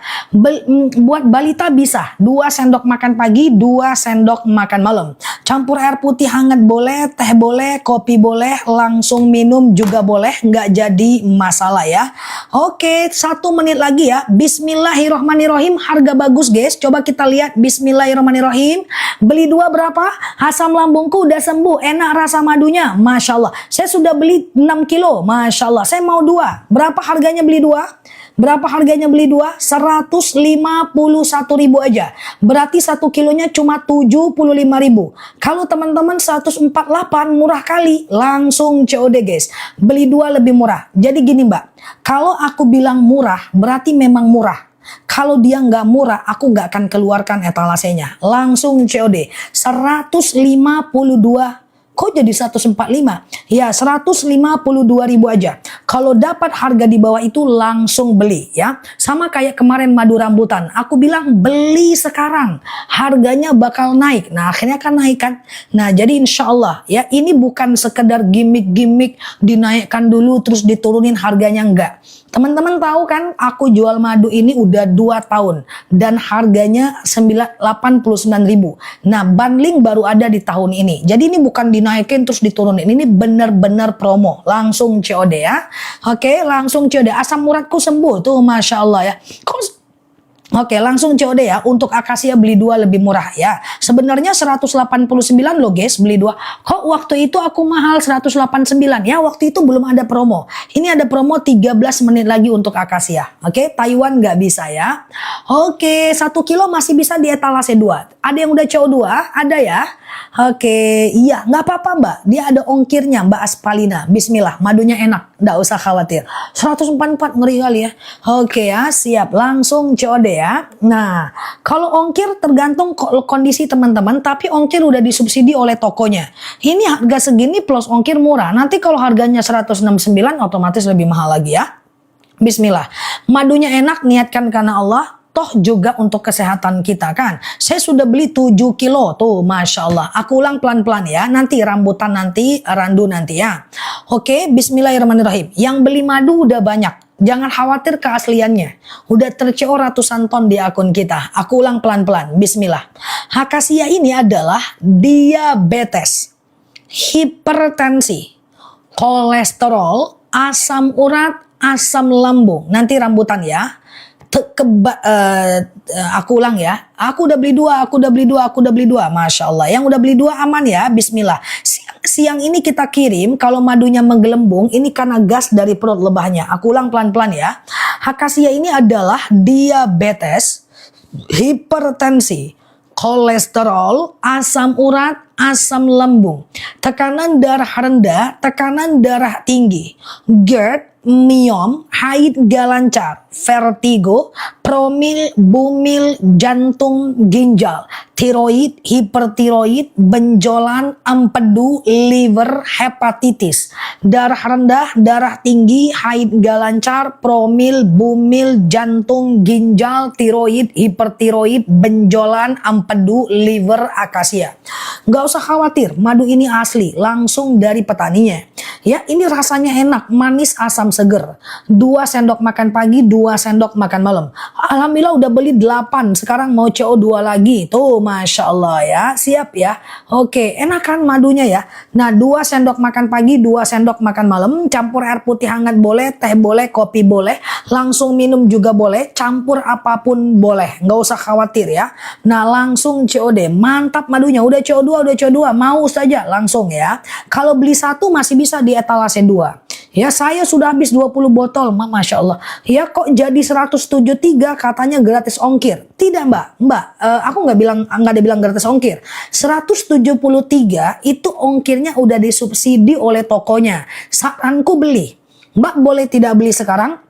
S1: Buat balita bisa 2 sendok makan pagi, 2 sendok makan malam. Campur air putih hangat boleh, teh boleh, kopi boleh, langsung minum juga boleh, nggak jadi masalah ya. Oke, 1 menit lagi ya. Bismillahirrahmanirrahim. Harga bagus guys. Coba kita lihat. Bismillahirrahmanirrahim. Beli 2 berapa? Asam lambungku udah sembuh. Enak rasa madunya. Masya Allah. Saya sudah beli 6 kilo. Masya Allah. Saya mau 2. Berapa harganya beli 2? Berapa harganya beli 2? 151.000 aja. Berarti 1 kilonya cuma 75.000. Kalau teman-teman 148 murah kali. Langsung COD guys. Beli 2 lebih murah. Jadi gini Mbak. Kalau aku bilang murah berarti memang murah. Kalau dia nggak murah aku nggak akan keluarkan etalasenya. Langsung COD. 152. Kok jadi 145? Ya 152.000 aja. Kalau dapat harga di bawah itu langsung beli ya. Sama kayak kemarin madu rambutan. Aku bilang beli sekarang. Harganya bakal naik. Nah akhirnya kan naik kan. Nah jadi insya Allah ya ini bukan sekedar gimmick-gimmick dinaikkan dulu terus diturunin harganya, enggak. Teman-teman tahu kan aku jual madu ini udah 2 tahun dan harganya 89.000. Nah bundling baru ada di tahun ini. Jadi ini bukan dinaikin terus diturunin. Ini benar-benar promo. Langsung COD ya. Oke, langsung COD. Asam uratku sembuh tuh, Masya Allah ya. Oke, langsung COD ya. Untuk akasia beli 2 lebih murah ya. Sebenarnya 189 loh guys, beli 2. Kok waktu itu aku mahal 189 ya? Waktu itu belum ada promo. Ini ada promo 13 menit lagi untuk akasia. Oke, Taiwan nggak bisa ya. Oke, 1 kilo masih bisa di etalase 2. Ada yang udah CO2? Ada ya? Oke, iya, nggak apa-apa Mbak. Dia ada ongkirnya Mbak Aspalina. Bismillah, madunya enak. Nggak usah khawatir. 144 ngeri kali ya. Oke ya, siap. Langsung COD ya. Nah, kalau ongkir tergantung kondisi teman-teman. Tapi ongkir udah disubsidi oleh tokonya. Ini harga segini plus ongkir murah. Nanti kalau harganya 169 otomatis lebih mahal lagi ya. Bismillah. Madunya enak, niatkan karena Allah. Toh juga untuk kesehatan kita kan. Saya sudah beli 7 kilo tuh, Masya Allah. Aku ulang pelan-pelan ya. Nanti rambutan nanti, randu nanti ya. Oke, bismillahirrahmanirrahim. Yang beli madu udah banyak. Jangan khawatir keasliannya. Udah terCO ratusan ton di akun kita. Aku ulang pelan-pelan. Bismillah. Akasia ini adalah diabetes, hipertensi, kolesterol, asam urat, asam lambung. Nanti rambutan ya. Aku ulang ya. Aku udah beli 2, aku udah beli 2, aku udah beli 2. Masya Allah. Yang udah beli 2 aman ya. Bismillah. Siang ini kita kirim. Kalau madunya menggelembung, ini karena gas dari perut lebahnya. Aku ulang pelan-pelan ya. Akasia ini adalah diabetes, hipertensi, kolesterol, asam urat, asam lambung, tekanan darah rendah, tekanan darah tinggi, GERD, miom, haid gak lancar, vertigo, promil, bumil, jantung, ginjal, tiroid, hipertiroid, benjolan, empedu, liver, hepatitis, darah rendah, darah tinggi, haid gak lancar, promil, bumil, jantung, ginjal, tiroid, hipertiroid, benjolan, empedu, liver, akasia. Gak usah khawatir, madu ini asli, langsung dari petaninya. Ya, ini rasanya enak, manis, asam seger. 2 sendok makan pagi, 2 sendok makan malam. Alhamdulillah udah beli 8, sekarang mau CO2 lagi. Tuh, Masya Allah ya, siap ya. Oke, enak kan madunya ya. Nah, 2 sendok makan pagi, 2 sendok makan malam. Campur air putih hangat boleh, teh boleh, kopi boleh. Langsung minum juga boleh, campur apapun boleh. Nggak usah khawatir ya. Nah, langsung COD. Mantap madunya, udah CO2, mau saja langsung ya. Kalau beli 1 masih bisa di etalase 2. Ya, saya sudah habis 20 botol, Masya Allah. Ya, kok jadi 173 katanya gratis ongkir. Tidak, Mbak, aku nggak ada bilang gratis ongkir. 173 itu ongkirnya udah disubsidi oleh tokonya. Saranku beli. Mbak boleh tidak beli sekarang?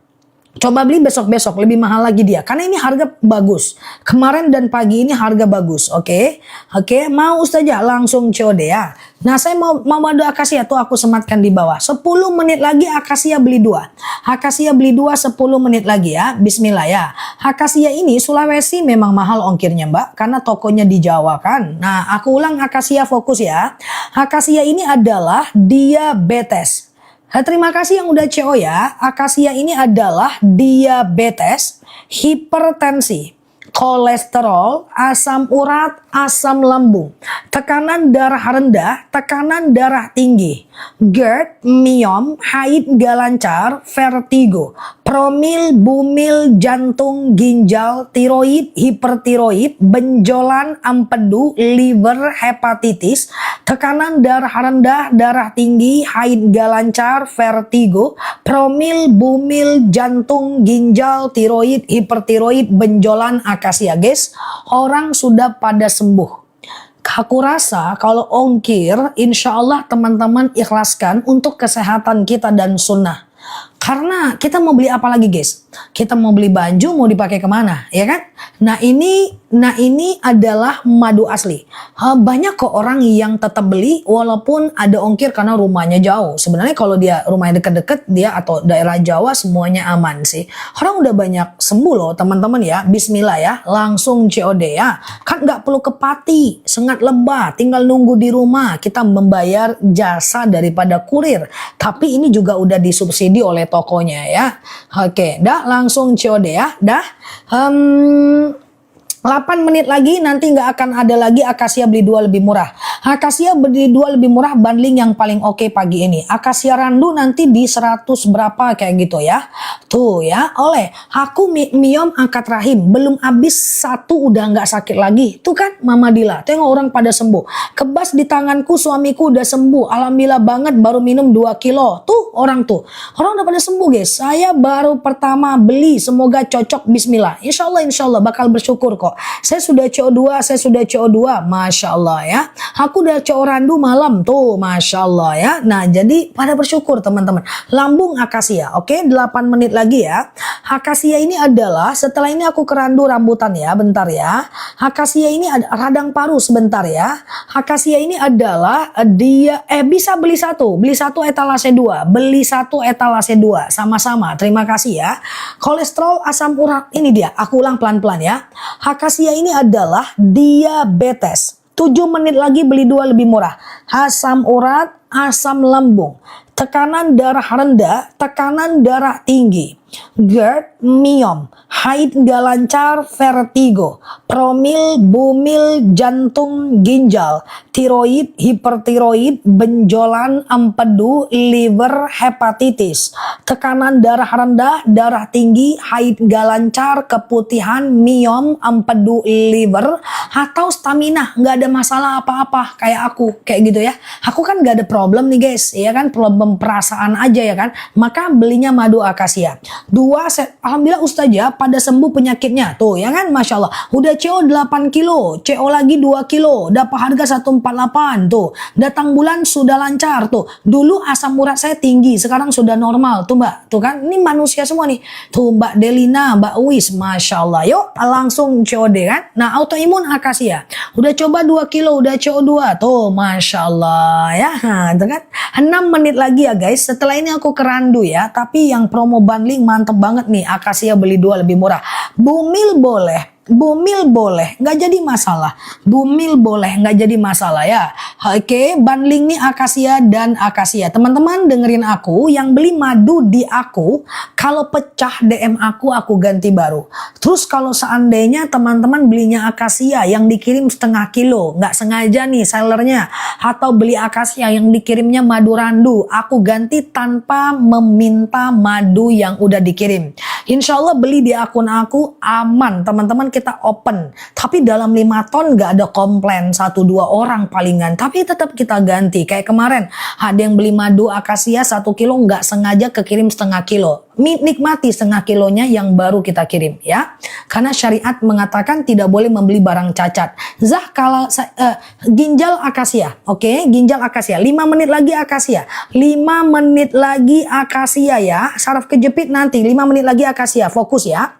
S1: Coba beli besok-besok, lebih mahal lagi dia. Karena ini harga bagus. Kemarin dan pagi ini harga bagus, oke? Oke, mau saja langsung COD ya. Nah, saya mau madu akasia tuh aku sematkan di bawah. 10 menit lagi akasia beli 2. Akasia beli 2 10 menit lagi ya. Bismillah ya. Akasia ini Sulawesi memang mahal ongkirnya, Mbak. Karena tokonya di Jawa kan. Nah, aku ulang akasia fokus ya. Akasia ini adalah diabetes. Terima kasih yang udah CO ya. Akasia ini adalah diabetes, hipertensi, kolesterol, asam urat, asam lambung, tekanan darah rendah, tekanan darah tinggi, GERD, miom, haid gak lancar, vertigo, promil, bumil, jantung, ginjal, tiroid, hipertiroid, benjolan, empedu, liver, hepatitis, tekanan darah rendah, darah tinggi, haid gak lancar, vertigo, promil, bumil, jantung, ginjal, tiroid, hipertiroid, benjolan, akasia. Guys, orang sudah pada sembuh. Aku rasa kalau ongkir, insya Allah teman-teman ikhlaskan untuk kesehatan kita dan sunnah. Karena kita mau beli apa lagi guys? Kita mau beli baju, mau dipakai kemana, ya kan? Nah, ini Nah ini adalah madu asli. Banyak kok orang yang tetap beli walaupun ada ongkir karena rumahnya jauh. Sebenarnya kalau dia rumahnya deket-deket dia atau daerah Jawa semuanya aman sih. Orang udah banyak sembuh loh teman-teman ya. Bismillah ya, langsung COD ya. Kan nggak perlu ke Pati, Sengat Lebah, tinggal nunggu di rumah. Kita membayar jasa daripada kurir. Tapi ini juga udah disubsidi oleh tokonya ya. Oke, dah langsung COD ya. Dah. 8 menit lagi nanti nggak akan ada lagi akasia beli 2 lebih murah. Akasia beli 2 lebih murah bundling yang paling oke pagi ini. Akasia randu nanti di 100 berapa kayak gitu ya. Tuh ya, oleh aku miom angkat rahim belum habis 1 udah nggak sakit lagi. Tuh kan Mama Dila, tengok orang pada sembuh. Kebas di tanganku suamiku udah sembuh. Alhamdulillah banget baru minum 2 kilo. Tuh orang udah pada sembuh guys. Saya baru pertama beli, semoga cocok bismillah. Insya Allah bakal bersyukur kok. Saya sudah CO2, Masya Allah ya. Aku udah CO randu malam tuh, Masya Allah ya. Nah jadi pada bersyukur teman-teman. Lambung akasia, oke 8 menit lagi ya. Akasia ini adalah, setelah ini aku ke randu rambutan ya, bentar ya. Akasia ini ada radang paru sebentar ya. Akasia ini adalah dia bisa beli satu etalase 2, beli 1 etalase 2 sama-sama. Terima kasih ya. Kolesterol asam urat ini dia. Aku ulang pelan-pelan ya. Akasia ini adalah diabetes. 7 menit lagi beli 2 lebih murah. Asam urat, asam lambung, tekanan darah rendah, tekanan darah tinggi, GERD, miom, haid nggak lancar, vertigo, promil, bumil, jantung, ginjal, tiroid, hipertiroid, benjolan, empedu, liver, hepatitis, tekanan darah rendah, darah tinggi, haid nggak lancar, keputihan, miom, empedu, liver, atau stamina, nggak ada masalah apa-apa kayak aku, kayak gitu ya. Aku kan nggak ada problem nih guys, ya kan, problem perasaan aja ya kan. Maka belinya madu akasia. 2 set, alhamdulillah ustazah pada sembuh penyakitnya. Tuh ya kan, Masya Allah. Udah CO 8 kilo, CO lagi 2 kilo, dapat harga 148 tuh. Datang bulan sudah lancar tuh. Dulu asam urat saya tinggi, sekarang sudah normal tuh Mbak. Tuh kan, ini manusia semua nih. Tuh Mbak Delina, Mbak Uis, Masya Allah. Yuk langsung COD kan. Nah autoimun akasia. Udah coba 2 kilo, udah CO 2 tuh, Masya Allah ya. Nah, itu kan 6 menit lagi ya guys. Setelah ini aku ke randu ya. Tapi yang promo bundling mantep banget nih. Akasia beli 2 lebih murah. Bumil boleh. Bumil boleh, nggak jadi masalah. Bumil boleh, nggak jadi masalah ya. Oke, bundling nih akasia dan akasia. Teman-teman dengerin aku, yang beli madu di aku, kalau pecah DM aku ganti baru. Terus kalau seandainya teman-teman belinya akasia yang dikirim setengah kilo, nggak sengaja nih sellernya, atau beli akasia yang dikirimnya madu randu, aku ganti tanpa meminta madu yang udah dikirim. Insya Allah beli di akun aku aman teman-teman, kita open. Tapi dalam 5 ton gak ada komplain 1-2 orang palingan. Tapi tetap kita ganti. Kayak kemarin ada yang beli madu akasia 1 kilo gak sengaja kekirim setengah kilo. Nikmati setengah kilonya yang baru kita kirim ya. Karena syariat mengatakan tidak boleh membeli barang cacat. Zah kalau ginjal akasia. Oke, ginjal akasia. 5 menit lagi akasia. 5 menit lagi akasia ya. Saraf kejepit nanti 5 menit lagi akasia. Fokus ya.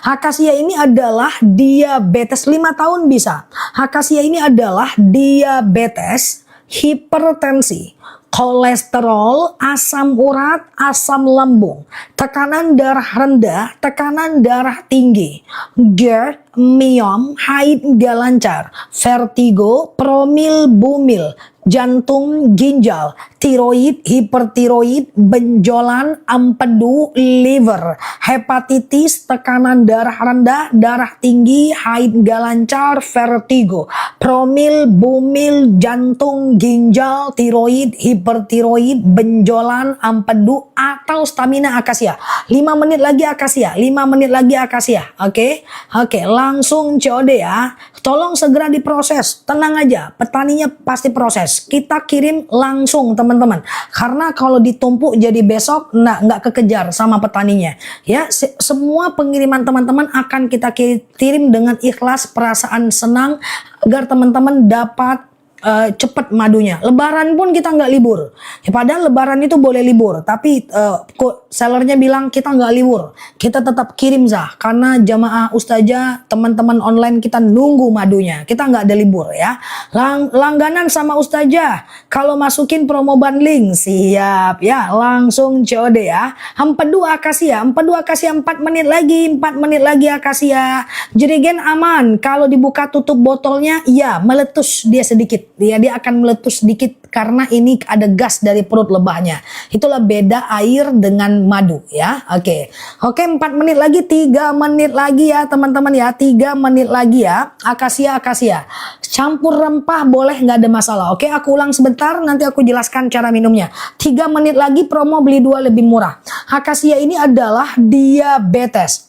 S1: Akasia ini adalah diabetes 5 tahun bisa. Akasia ini adalah diabetes, hipertensi, kolesterol, asam urat, asam lambung, tekanan darah rendah, tekanan darah tinggi, GERD, miom, haid nggak lancar, vertigo, promil, bumil, jantung, ginjal, tiroid, hipertiroid, benjolan, empedu, liver, hepatitis, tekanan darah rendah, darah tinggi, haid nggak lancar, vertigo, promil, bumil, jantung, ginjal, tiroid, hipertiroid, benjolan, empedu, atau stamina akasia. 5 menit lagi akasia, 5 menit lagi akasia. Oke, langsung COD ya. Tolong segera diproses, tenang aja, petaninya pasti proses. Kita kirim langsung teman-teman, karena kalau ditumpuk jadi besok nggak kekejar sama petaninya ya. Semua pengiriman teman-teman akan kita kirim dengan ikhlas, perasaan senang, agar teman-teman dapat cepet madunya. Lebaran pun kita nggak libur. Ya, padahal lebaran itu boleh libur, tapi kok sellernya bilang kita nggak libur. Kita tetap kirim Zah, karena jamaah ustazah, teman-teman online kita nunggu madunya. Kita nggak ada libur ya. Langganan sama ustazah, kalau masukin promo bundling siap ya, langsung COD ya. Empedu akasia 4 menit lagi, 4 menit lagi akasia. Jerigen aman, kalau dibuka tutup botolnya ya meletus dia sedikit. Dia akan meletus sedikit karena ini ada gas dari perut lebahnya. Itulah beda air dengan madu ya. Oke, 4 menit lagi, 3 menit lagi ya teman-teman ya. 3 menit lagi ya. Akasia. Campur rempah boleh, nggak ada masalah. Oke, aku ulang sebentar, nanti aku jelaskan cara minumnya. 3 menit lagi promo beli 2 lebih murah. Akasia ini adalah diabetes,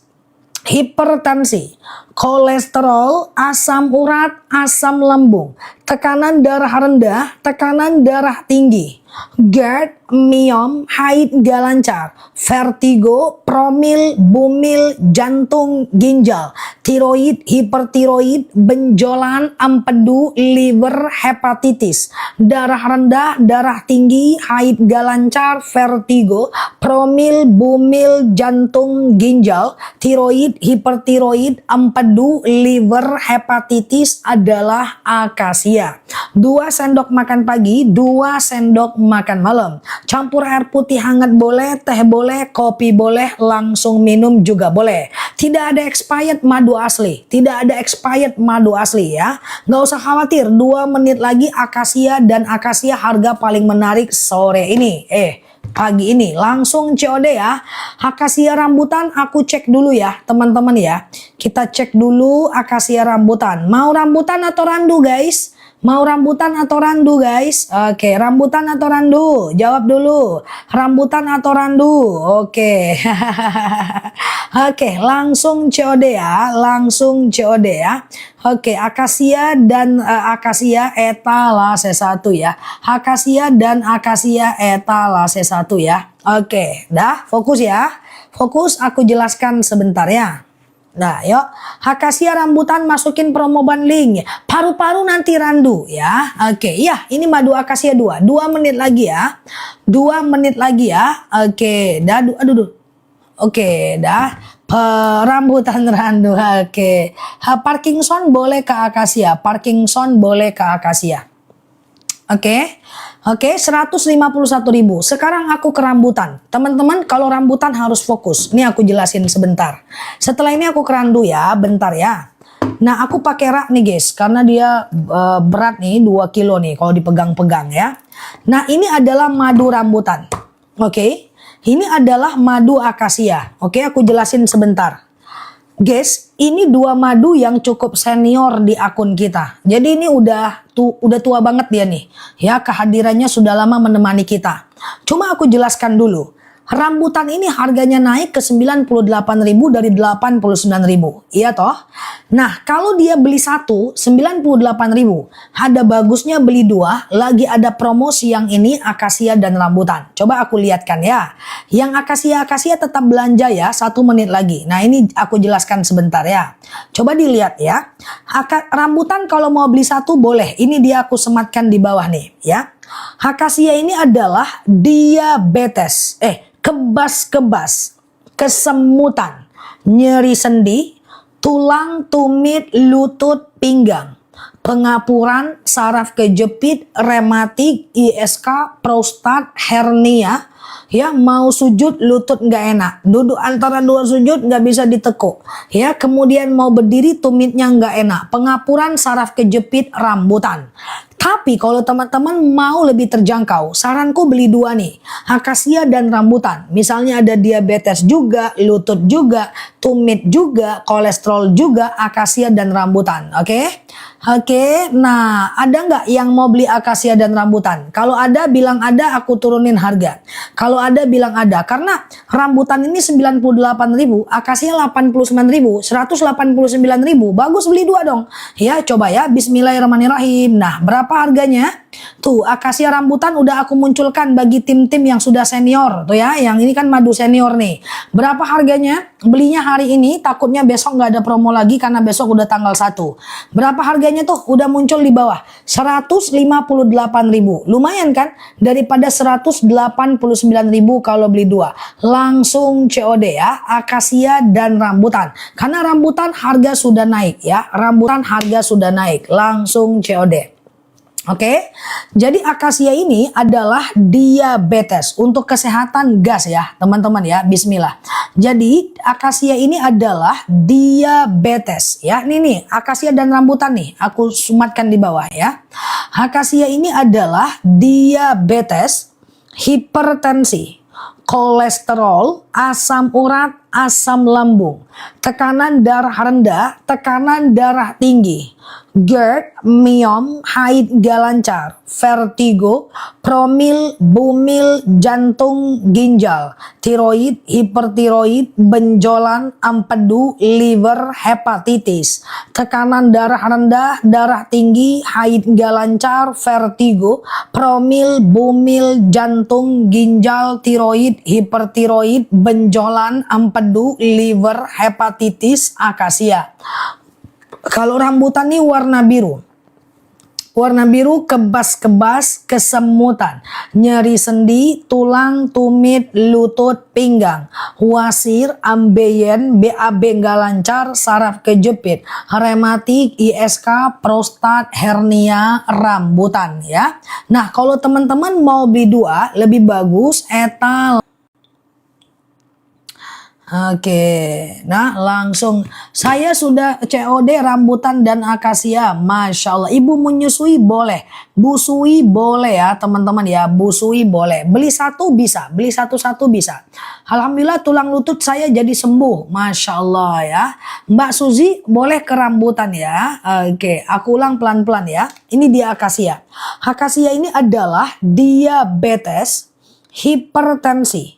S1: hipertensi, kolesterol, asam urat, asam lambung, tekanan darah rendah, tekanan darah tinggi, GERD, myom, haid gak lancar, vertigo, promil, bumil, jantung, ginjal, tiroid, hipertiroid, benjolan, empedu, liver, hepatitis, darah rendah, darah tinggi, haid gak lancar, vertigo, promil, bumil, jantung, ginjal, tiroid, hipertiroid, empedu, liver, hepatitis adalah akasia. 2 sendok makan pagi, 2 sendok makan malam. Campur air putih hangat boleh, teh boleh, kopi boleh, langsung minum juga boleh. Tidak ada expired madu asli. Tidak ada expired madu asli ya. Nggak usah khawatir, 2 menit lagi akasia, dan akasia harga paling menarik sore ini. Pagi ini langsung COD ya. Akasia rambutan aku cek dulu ya teman-teman ya. Kita cek dulu akasia rambutan. Mau rambutan atau randu guys? Mau rambutan atau randu guys? Oke, rambutan atau randu? Jawab dulu. Rambutan atau randu? Oke. Oke, langsung COD ya. Langsung COD ya. Oke, akasia dan akasia etalase 1 ya. Akasia dan akasia etalase 1 ya. Oke, dah fokus ya. Fokus, aku jelaskan sebentar ya. Nah, yuk, akasia rambutan masukin promo bundling. Paru-paru nanti randu ya. Oke, ya, ini madu akasia 2. 2 menit lagi ya. 2 menit lagi ya. Oke, dah aduh. Oke, dah. Rambutan randu. Oke. Parkinson boleh ke akasia. Parkinson boleh ke akasia. Oke. Oke, 151.000. Sekarang aku ke rambutan. Teman-teman, kalau rambutan harus fokus. Ini aku jelasin sebentar. Setelah ini aku ke randu ya, bentar ya. Nah, aku pakai rak nih guys, karena dia berat nih 2 kilo nih kalau dipegang-pegang ya. Nah, ini adalah madu rambutan. Oke. Ini adalah madu akasia. Oke, aku jelasin sebentar. Guys, ini 2 madu yang cukup senior di akun kita. Jadi ini udah tua banget dia nih. Ya, kehadirannya sudah lama menemani kita. Cuma aku jelaskan dulu. Rambutan ini harganya naik ke 98.000 dari 89.000. Iya toh? Nah, kalau dia beli 1 98.000. Ada bagusnya beli 2, lagi ada promosi yang ini akasia dan rambutan. Coba aku lihatkan ya. Yang akasia tetap belanja ya, 1 menit lagi. Nah, ini aku jelaskan sebentar ya. Coba dilihat ya. Rambutan kalau mau beli 1 boleh. Ini dia aku sematkan di bawah nih ya. Akasia ini adalah diabetes, kebas-kebas, kesemutan, nyeri sendi, tulang, tumit, lutut, pinggang, pengapuran, saraf kejepit, rematik, ISK, prostat, hernia. Ya, mau sujud lutut nggak enak, duduk antara 2 sujud nggak bisa ditekuk. Ya, kemudian mau berdiri tumitnya nggak enak, pengapuran, saraf kejepit, rambutan. Tapi kalau teman-teman mau lebih terjangkau, saranku beli 2 nih, akasia dan rambutan. Misalnya ada diabetes juga, lutut juga, tumit juga, kolesterol juga, akasia dan rambutan. Oke, nah ada nggak yang mau beli akasia dan rambutan? Kalau ada bilang ada, aku turunin harga. Kalau ada bilang ada, karena rambutan ini 98.000, akasia 89.000, 189.000, bagus beli 2 dong. Ya, coba ya, bismillahirrahmanirrahim. Nah, berapa harganya? Tuh, akasia rambutan udah aku munculkan bagi tim-tim yang sudah senior tuh ya. Yang ini kan madu senior nih. Berapa harganya? Belinya hari ini, takutnya besok nggak ada promo lagi karena besok udah tanggal 1. Berapa harganya tuh? Udah muncul di bawah. 158.000. Lumayan kan? Daripada 189.000 kalau beli 2. Langsung COD ya, akasia dan rambutan. Karena rambutan harga sudah naik ya. Rambutan harga sudah naik. Langsung COD. Oke, jadi akasia ini adalah diabetes untuk kesehatan gas ya teman-teman ya, bismillah. Jadi akasia ini adalah diabetes ya, ini nih akasia dan rambutan nih, aku sumatkan di bawah ya. Akasia ini adalah diabetes, hipertensi, kolesterol, asam urat, asam lambung, tekanan darah rendah, tekanan darah tinggi, GERD, myom, haid gak lancar, vertigo, promil, bumil, jantung, ginjal, tiroid, hipertiroid, benjolan, empedu, liver, hepatitis, tekanan darah rendah, darah tinggi, haid gak lancar, vertigo, promil, bumil, jantung, ginjal, tiroid, hipertiroid, benjolan, empedu, liver, hepatitis, akasia. Kalau rambutan nih warna biru. Warna biru kebas-kebas, kesemutan, nyeri sendi, tulang, tumit, lutut, pinggang, wasir, ambeien, BAB nggak lancar, saraf kejepit, rematik, ISK, prostat, hernia, rambutan ya. Nah kalau teman-teman mau beli 2 lebih bagus etal. Oke, nah langsung saya sudah COD rambutan dan akasia, Masya Allah. Ibu menyusui boleh, busui boleh ya teman-teman ya, busui boleh. Beli 1 bisa, beli satu-satu bisa. Alhamdulillah tulang lutut saya jadi sembuh, Masya Allah ya. Mbak Suzy boleh ke rambutan ya. Oke, aku ulang pelan-pelan ya. Ini dia akasia. Akasia ini adalah diabetes, hipertensi,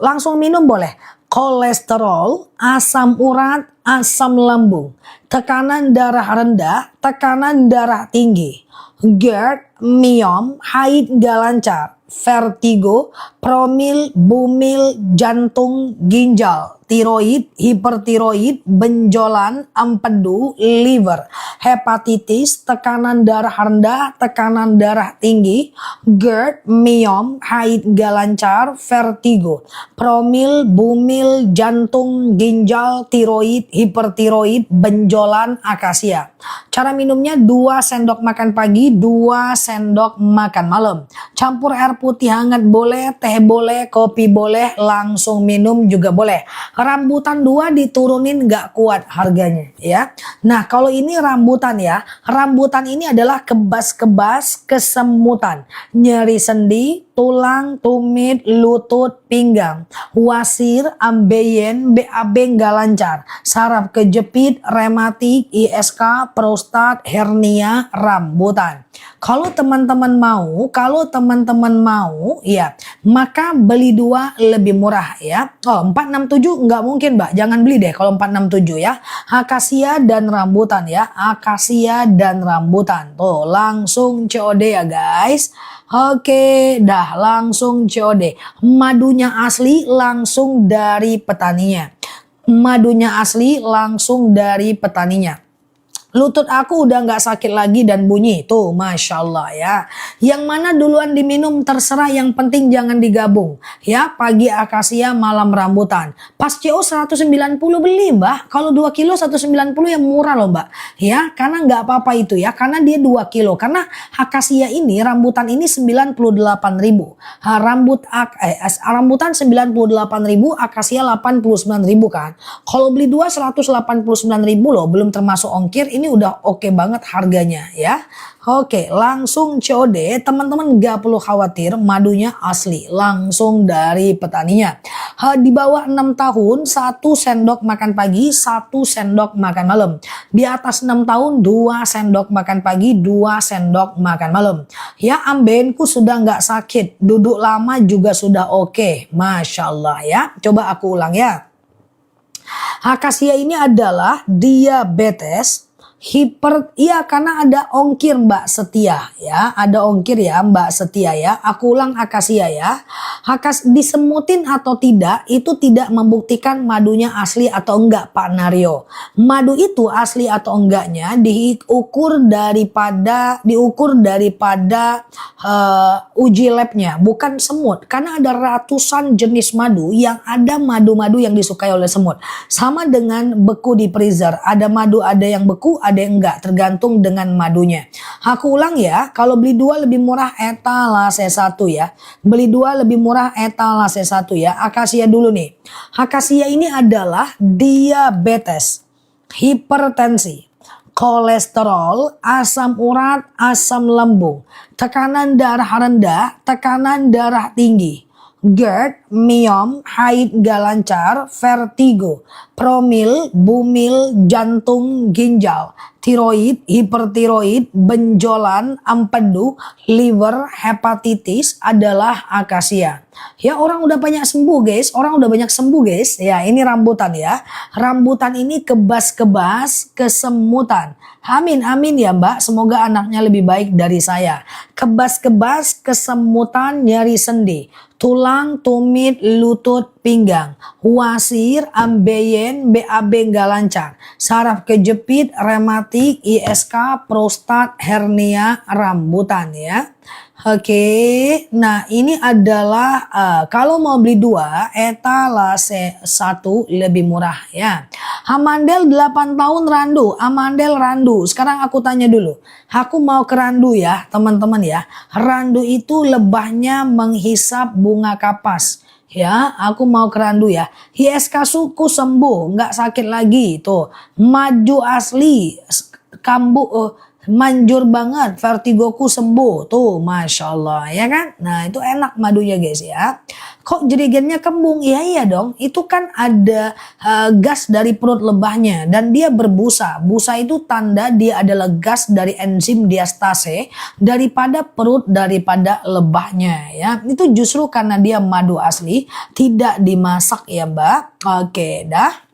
S1: langsung minum boleh, kolesterol, asam urat, asam lambung, tekanan darah rendah, tekanan darah tinggi, GERD, myom, haid gak lancar, vertigo, promil, bumil, jantung, ginjal, tiroid, hipertiroid, benjolan, empedu, liver, hepatitis, tekanan darah rendah, tekanan darah tinggi, GERD, myom, haid gak lancar, vertigo, promil, bumil, jantung, ginjal, tiroid, hipertiroid, benjolan, akasia. Cara minumnya 2 sendok makan pagi, 2 sendok makan malam. Campur air putih hangat boleh, teh boleh, kopi boleh, langsung minum juga boleh. Rambutan 2 diturunin gak kuat harganya ya. Nah kalau ini rambutan ya, rambutan ini adalah kebas-kebas, kesemutan, nyeri sendi, tulang, tumit, lutut, pinggang, wasir, ambeien, BAB nggak lancar, saraf kejepit, rematik, ISK, prostat, hernia, rambutan. Kalau teman-teman mau ya, maka beli 2 lebih murah ya. Oh 467 nggak mungkin Mbak, jangan beli deh kalau 467 ya. Akasia dan rambutan ya, akasia dan rambutan. Tuh langsung COD ya guys. Oke, dah langsung COD. Madunya asli langsung dari petaninya. Madunya asli langsung dari petaninya. Lutut aku udah nggak sakit lagi dan bunyi. Tuh, Masya Allah ya. Yang mana duluan diminum terserah, yang penting jangan digabung. Ya, pagi akasia, malam rambutan. Pas CO 190 beli Mbak. Kalau 2 kilo 190 yang murah loh Mbak. Ya, karena nggak apa-apa itu ya. Karena dia 2 kilo. Karena akasia ini, rambutan ini 98.000. Rambutan 98.000, akasia 89.000 kan. Kalau beli 2 189.000 loh, belum termasuk ongkir. Ini udah oke banget harganya ya. Oke, langsung COD. Teman-teman gak perlu khawatir, madunya asli langsung dari petaninya. Di bawah 6 tahun 1 sendok makan pagi, 1 sendok makan malam. Di atas 6 tahun 2 sendok makan pagi, 2 sendok makan malam. Ya, ambeenku sudah nggak sakit, duduk lama juga sudah oke. Masya Allah ya. Coba aku ulang ya. Akasia ini adalah diabetes, Iya karena ada ongkir Mbak Setia ya, ada ongkir ya Mbak Setia ya. Aku ulang akasia ya. Disemutin atau tidak itu tidak membuktikan madunya asli atau enggak Pak Naryo. Madu itu asli atau enggaknya diukur daripada uji labnya, bukan semut. Karena ada ratusan jenis madu yang ada madu-madu yang disukai oleh semut. Sama dengan beku di freezer, ada madu ada yang beku, ada yang enggak, tergantung dengan madunya. Aku ulang ya, kalau beli 2 lebih murah etalase 1 ya. Beli 2 lebih murah etalase 1 ya. Akasia dulu nih. Akasia ini adalah diabetes, hipertensi, kolesterol, asam urat, asam lambung, tekanan darah rendah, tekanan darah tinggi, GERD, myom, haid gak lancar, vertigo, promil, bumil, jantung, ginjal, tiroid, hipertiroid, benjolan, empedu, liver, hepatitis adalah akasia. Ya orang udah banyak sembuh guys, Ya ini rambutan ya. Rambutan ini kebas-kebas, kesemutan. Amin, amin ya Mbak. Semoga anaknya lebih baik dari saya. Kebas-kebas, kesemutan, nyeri sendi, tulang, tumit, lutut, pinggang, wasir, ambeien, BAB nggak lancar, saraf kejepit, rematik, ISK, prostat, hernia, rambutan ya. Oke, nah ini adalah kalau mau beli 2 etalase 1 lebih murah ya. Amandel 8 tahun randu, Amandel randu. Sekarang aku tanya dulu, aku mau ke randu ya teman-teman ya. Randu itu lebahnya menghisap bunga kapas. Ya, aku mau ke randu ya. ISK suku sembuh, nggak sakit lagi tuh. Maju asli, kambuh. Manjur banget, vertigoku sembuh tuh, masya Allah ya kan. Nah itu enak madunya guys ya. Kok jerigennya kembung? Iya dong, itu kan ada gas dari perut lebahnya dan dia berbusa. Busa itu tanda dia adalah gas dari enzim diastase daripada perut, daripada lebahnya ya. Itu justru karena dia madu asli, tidak dimasak ya Mbak. Oke dah.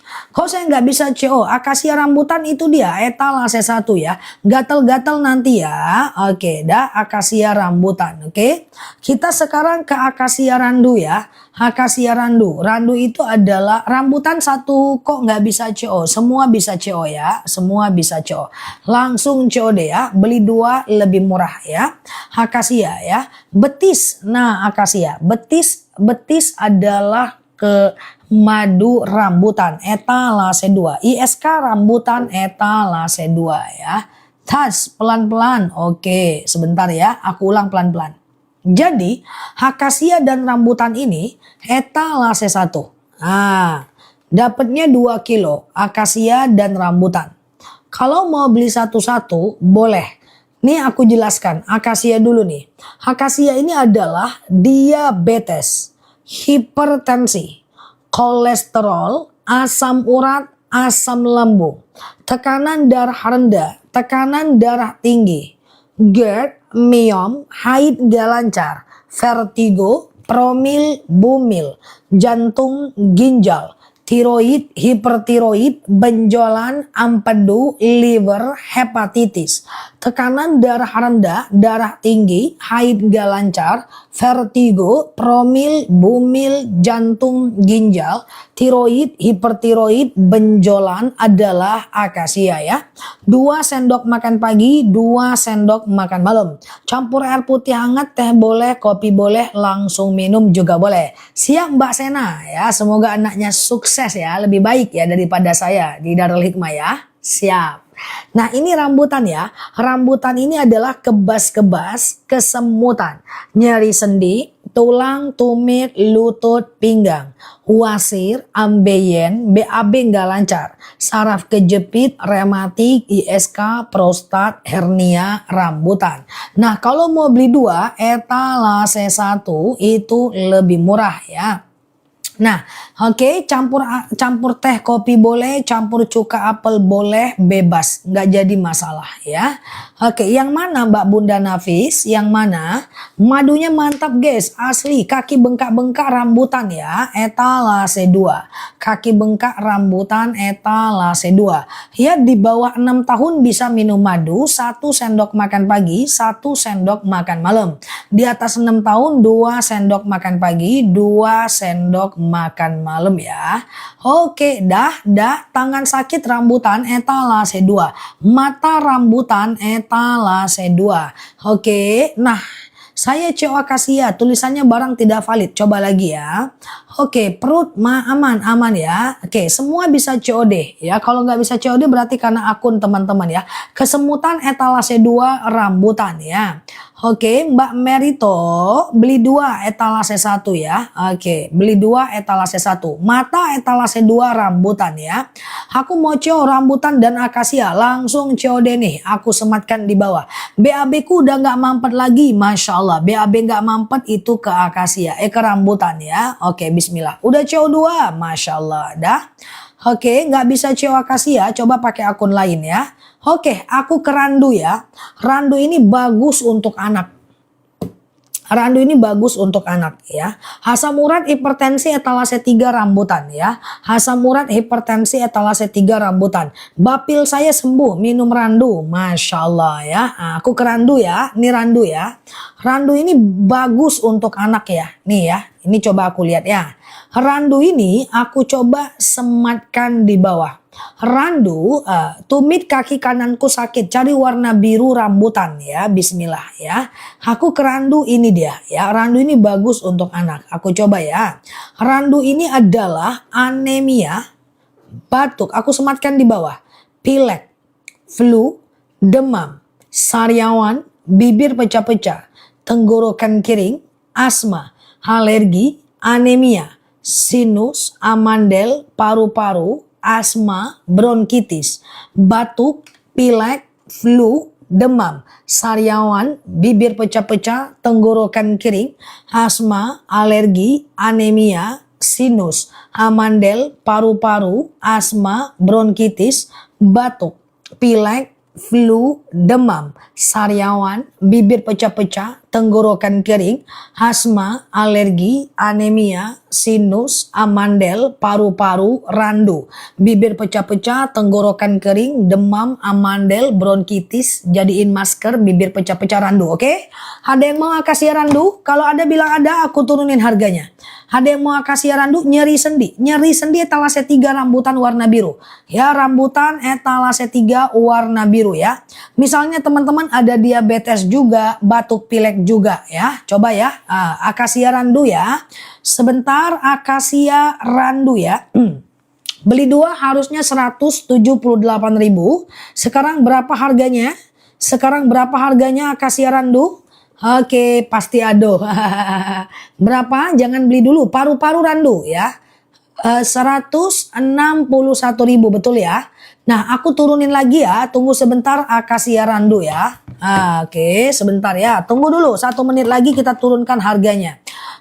S1: Kok saya nggak bisa CO? Akasia rambutan itu dia etalase 1 ya. Gatel-gatel nanti ya. Oke, dah akasia rambutan. Oke. Kita sekarang ke akasia randu ya. Akasia randu. Randu itu adalah rambutan 1 kok nggak bisa CO. Semua bisa CO ya. Semua bisa CO. Langsung CO deh ya. Beli 2 lebih murah ya. Akasia ya. Betis. Nah, akasia. Betis adalah ke madu rambutan etalase 2. ISK rambutan etalase 2 ya. Tas pelan-pelan. Oke, sebentar ya. Aku ulang pelan-pelan. Jadi, akasia dan rambutan ini etalase 1. Nah, dapatnya 2 kilo akasia dan rambutan. Kalau mau beli satu-satu boleh. Nih aku jelaskan akasia dulu nih. Akasia ini adalah diabetes, hipertensi, kolesterol, asam urat, asam lambung, tekanan darah rendah, tekanan darah tinggi, GERD, myom, haid gak lancar, vertigo, promil, bumil, jantung, ginjal, tiroid, hipertiroid, benjolan, empedu, liver, hepatitis, tekanan darah rendah, darah tinggi, haid gak lancar, vertigo, promil, bumil, jantung, ginjal, tiroid, hipertiroid, benjolan adalah akasia ya. 2 sendok makan pagi, 2 sendok makan malam. Campur air putih hangat, teh boleh, kopi boleh, langsung minum juga boleh. Siap Mbak Sena ya, semoga anaknya sukses ya, lebih baik ya daripada saya di Darul Hikmah ya. Siap. Nah ini rambutan ya. Rambutan ini adalah kebas-kebas, kesemutan, nyeri sendi, tulang, tumit, lutut, pinggang, wasir, ambeien, BAB nggak lancar, saraf kejepit, rematik, ISK, prostat, hernia, rambutan. Nah kalau mau beli 2 etalase 1 itu lebih murah ya. Nah, oke, campur teh kopi boleh, campur cuka apel boleh, bebas, nggak jadi masalah ya. Oke, yang mana Mbak Bunda Nafis? Yang mana? Madunya mantap guys, asli, kaki bengkak-bengkak rambutan ya, etalase 2. Kaki bengkak rambutan etalase 2. Ya, di bawah 6 tahun bisa minum madu, 1 sendok makan pagi, 1 sendok makan malam. Di atas 6 tahun 2 sendok makan pagi, 2 sendok makan malam ya. Oke, dah, tangan sakit rambutan etalase 2. Mata rambutan etalase 2. Oke, nah saya CO Akasia, tulisannya barang tidak valid. Coba lagi ya. Oke, perut aman ya. Oke, semua bisa COD ya. Kalau nggak bisa COD berarti karena akun teman-teman ya. Kesemutan etalase 2 rambutan ya. Oke, Mbak Merito beli 2 etalase 1 ya. Oke, beli 2 etalase 1. Mata etalase 2 rambutan ya. Aku mau CO rambutan dan akasia, langsung COD nih. Aku sematkan di bawah. BAB ku udah nggak mampet lagi, Masya Allah. BAB nggak mampet itu ke akasia, ke rambutan ya. Oke, bismillah. Udah CO 2, Masya Allah. Dah. Oke, nggak bisa CO akasia, coba pakai akun lain ya. Oke, aku ke randu ya. Randu ini bagus untuk anak. Randu ini bagus untuk anak ya. Asam urat hipertensi etalase 3 rambutan ya. Asam urat hipertensi etalase 3 rambutan. Bapil saya sembuh minum randu. Masya Allah ya. Nah, aku ke randu ya. Ini randu ya. Randu ini bagus untuk anak ya. Nih ya. Ini coba aku lihat ya. Randu ini aku coba sematkan di bawah. Randu, tumit kaki kananku sakit, cari warna biru rambutan ya, bismillah ya. Aku ke randu ini dia ya, randu ini bagus untuk anak. Aku coba ya. Randu ini adalah anemia, batuk, aku sematkan di bawah. Pilek, flu, demam, sariawan, bibir pecah-pecah, tenggorokan kering, asma, alergi, anemia, sinus, amandel, paru-paru, asma, bronkitis, batuk, pilek, flu, demam, sariawan, bibir pecah-pecah, tenggorokan kering, asma, alergi, anemia, sinus, amandel, paru-paru, asma, bronkitis, batuk, pilek, flu, demam, sariawan, bibir pecah-pecah, tenggorokan kering, asma, alergi, anemia, sinus, amandel, paru-paru, randu, bibir pecah-pecah, tenggorokan kering, demam, amandel, bronkitis, jadiin masker, bibir pecah-pecah, randu, oke? Ada yang mau akasia randu? Kalau ada bilang ada, aku turunin harganya. Ada yang mau akasia randu? Nyeri sendi etalase 3 rambutan warna biru. Ya, rambutan etalase 3 warna biru ya. Misalnya teman-teman ada diabetes juga, batuk pilek juga ya. Coba ya, akasia randu ya. Sebentar, akasia randu ya. Beli 2 harusnya 178.000. Sekarang berapa harganya? Akasia randu? Oke, pasti ado. Berapa? Jangan beli dulu. Paru-paru randu ya. 161.000, betul ya. Nah, aku turunin lagi ya. Tunggu sebentar, akasia randu ya. Oke, sebentar ya. Tunggu dulu. 1 menit lagi kita turunkan harganya.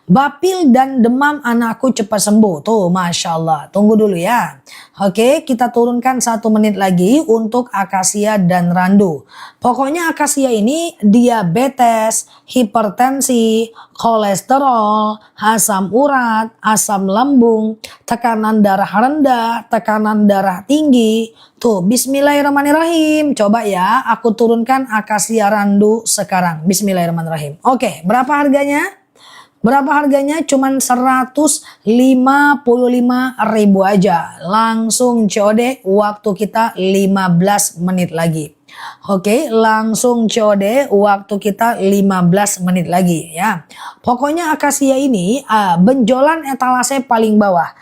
S1: Bapil dan demam anakku cepat sembuh. Tuh, Masya Allah. Tunggu dulu ya. Oke, kita turunkan 1 menit lagi untuk akasia dan randu. Pokoknya akasia ini diabetes, hipertensi, kolesterol, asam urat, asam lambung, tekanan darah rendah, tekanan darah tinggi. Tuh, bismillahirrahmanirrahim. Coba ya, aku turunkan akasia randu sekarang. Bismillahirrahmanirrahim. Oke, berapa harganya? Cuman 155.000 aja. Langsung COD, waktu kita 15 menit lagi. Oke, langsung COD, waktu kita 15 menit lagi ya. Pokoknya akasia ini benjolan etalase paling bawah.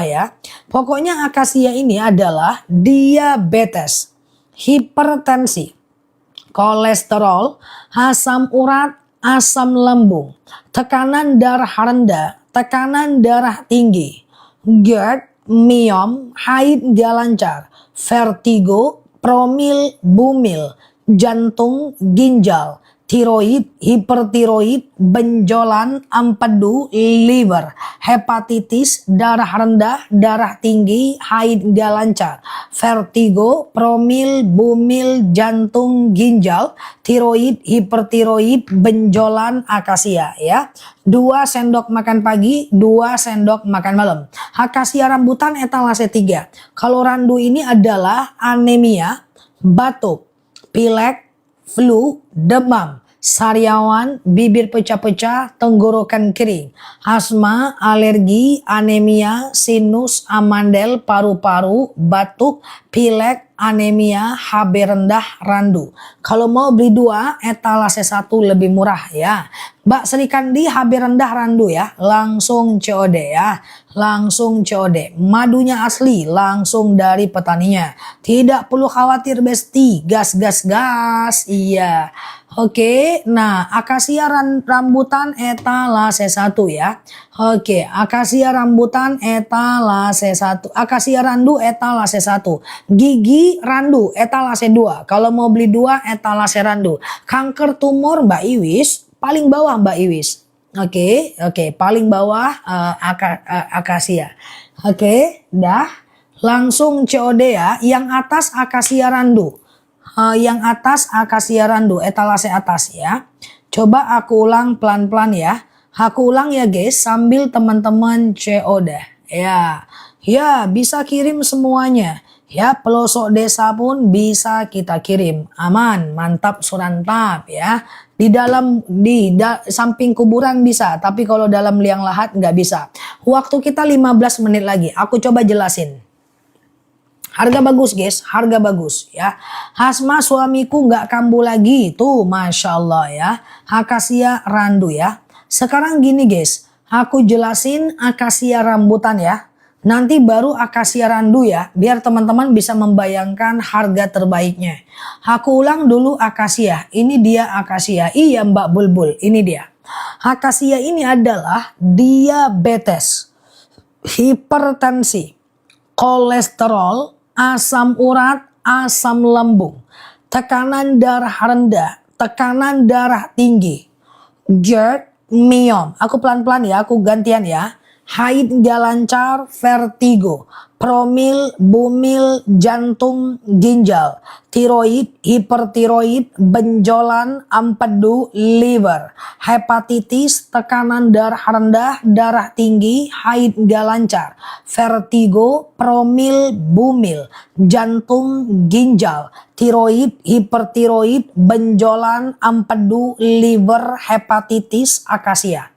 S1: Ya. Pokoknya akasia ini adalah diabetes, hipertensi, kolesterol, asam urat, asam lambung, tekanan darah rendah, tekanan darah tinggi, GERD, miom, haid gak lancar, vertigo, promil, bumil, jantung, ginjal, tiroid, hipertiroid, benjolan, empedu, liver, hepatitis, darah rendah, darah tinggi, haid gak lancar, vertigo, promil, bumil, jantung, ginjal, tiroid, hipertiroid, benjolan, akasia ya. 2 sendok makan pagi, 2 sendok makan malam. Akasia rambutan etalase 3. Kalau randu ini adalah anemia, batuk, pilek, flu, demam, sariawan, bibir pecah-pecah, tenggorokan kering, asma, alergi, anemia, sinus, amandel, paru-paru, batuk, pilek, anemia, HB rendah, randu. Kalau mau beli 2, etalase 1 lebih murah ya. Mbak Sri Kandi HB rendah randu ya, langsung COD ya, langsung COD. Madunya asli, langsung dari petaninya. Tidak perlu khawatir besti, gas gas gas, iya. Oke, nah akasia rambutan etalase 1 ya. Oke, akasia rambutan etalase 1, akasia randu etalase 1, gigi randu etalase 2. Kalau mau beli 2 etalase randu. Kanker tumor Mbak Iwis paling bawah Mbak Iwis. Oke, paling bawah akasia. Oke, dah. Langsung COD ya. Yang atas akasia randu. Yang atas akasia randu etalase atas ya. Coba aku ulang pelan-pelan ya. Aku ulang ya guys sambil teman-teman COD ya. Ya, bisa kirim semuanya. Ya, pelosok desa pun bisa kita kirim. Aman, mantap surantap ya. Samping kuburan bisa, tapi kalau dalam liang lahat nggak bisa. Waktu kita 15 menit lagi. Aku coba jelasin. Harga bagus guys, harga bagus ya. Asma suamiku nggak kambuh lagi, tuh masya Allah ya. Akasia randu ya. Sekarang gini guys, aku jelasin akasia rambutan ya. Nanti baru akasia randu ya, biar teman-teman bisa membayangkan harga terbaiknya. Aku ulang dulu akasia, ini dia akasia. Iya Mbak Bulbul, ini dia. Akasia ini adalah diabetes, hipertensi, kolesterol, asam urat, asam lambung, tekanan darah rendah, tekanan darah tinggi, GERD, miom. Aku pelan-pelan ya, aku gantian ya. Haid gak lancar, vertigo, promil, bumil, jantung, ginjal, tiroid, hipertiroid, benjolan, empedu, liver, hepatitis, tekanan darah rendah, darah tinggi, haid gak lancar, vertigo, promil, bumil, jantung, ginjal, tiroid, hipertiroid, benjolan, empedu, liver, hepatitis, akasia.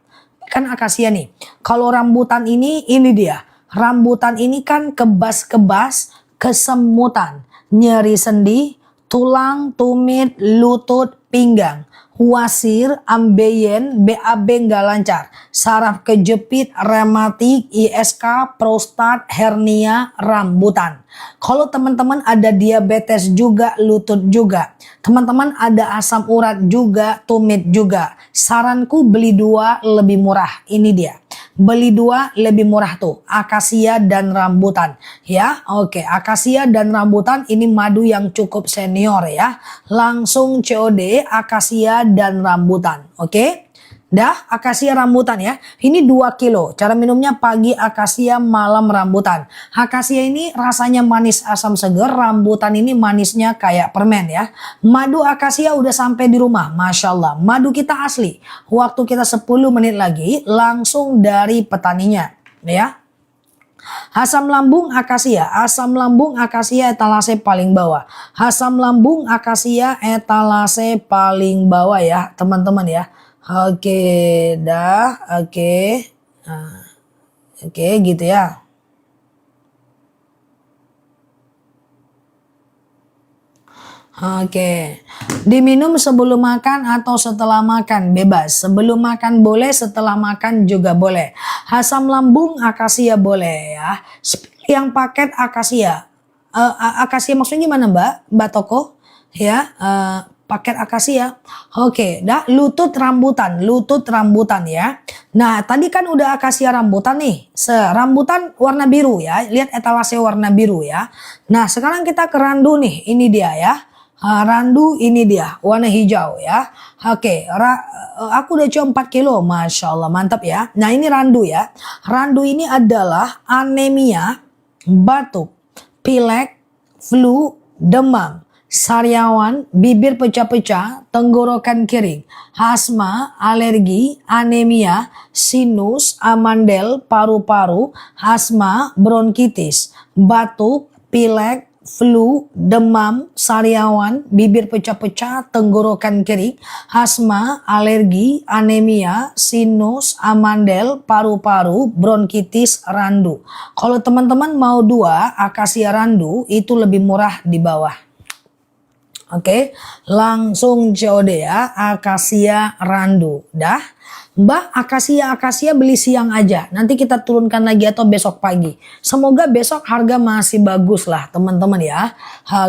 S1: Kan akasia nih. Kalau rambutan ini dia. Rambutan ini kan kebas-kebas, kesemutan, nyeri sendi, tulang, tumit, lutut, pinggang, wasir, ambeien, BAB nggak lancar, saraf kejepit, rematik, ISK, prostat, hernia, rambutan. Kalau teman-teman ada diabetes juga, lutut juga, teman-teman ada asam urat juga, tumit juga, saranku beli 2 lebih murah. Ini dia. Beli 2 lebih murah tuh, akasia dan rambutan ya. Oke, akasia dan rambutan ini madu yang cukup senior ya. Langsung COD akasia dan rambutan. Oke. Dah, akasia rambutan ya. Ini 2 kilo. Cara minumnya pagi akasia, malam rambutan. Akasia ini rasanya manis asam seger. Rambutan ini manisnya kayak permen ya. Madu akasia udah sampai di rumah. Masya Allah. Madu kita asli. Waktu kita 10 menit lagi langsung dari petaninya ya. Asam lambung akasia etalase paling bawah. Asam lambung akasia etalase paling bawah ya teman-teman ya. Oke, dah, oke. Nah, oke gitu ya. Oke, diminum sebelum makan atau setelah makan bebas. Sebelum makan boleh, setelah makan juga boleh. Asam lambung akasia boleh ya. Yang paket akasia, akasia maksudnya gimana Mbak Toko? Ya, paket akasia. Oke, dah lutut rambutan ya. Nah, tadi kan udah akasia rambutan nih. Rambutan warna biru ya. Lihat etalase warna biru ya. Nah, sekarang kita ke randu nih. Ini dia ya. Randu ini dia warna hijau ya. Oke, aku udah coba 4 kilo, Masya Allah, mantap ya. Nah ini randu ya. Randu ini adalah anemia, batuk, pilek, flu, demam, sariawan, bibir pecah-pecah, tenggorokan kering, asma, alergi, anemia, sinus, amandel, paru-paru, asma, bronkitis, batuk, pilek, flu, demam, sariawan, bibir pecah-pecah, tenggorokan kering, asma, alergi, anemia, sinus, amandel, paru-paru, bronkitis, randu. Kalau teman-teman mau 2, akasia randu itu lebih murah di bawah. Oke, langsung COD ya, akasia randu. Dah, Mbak, akasia beli siang aja. Nanti kita turunkan lagi atau besok pagi. Semoga besok harga masih bagus lah teman-teman ya.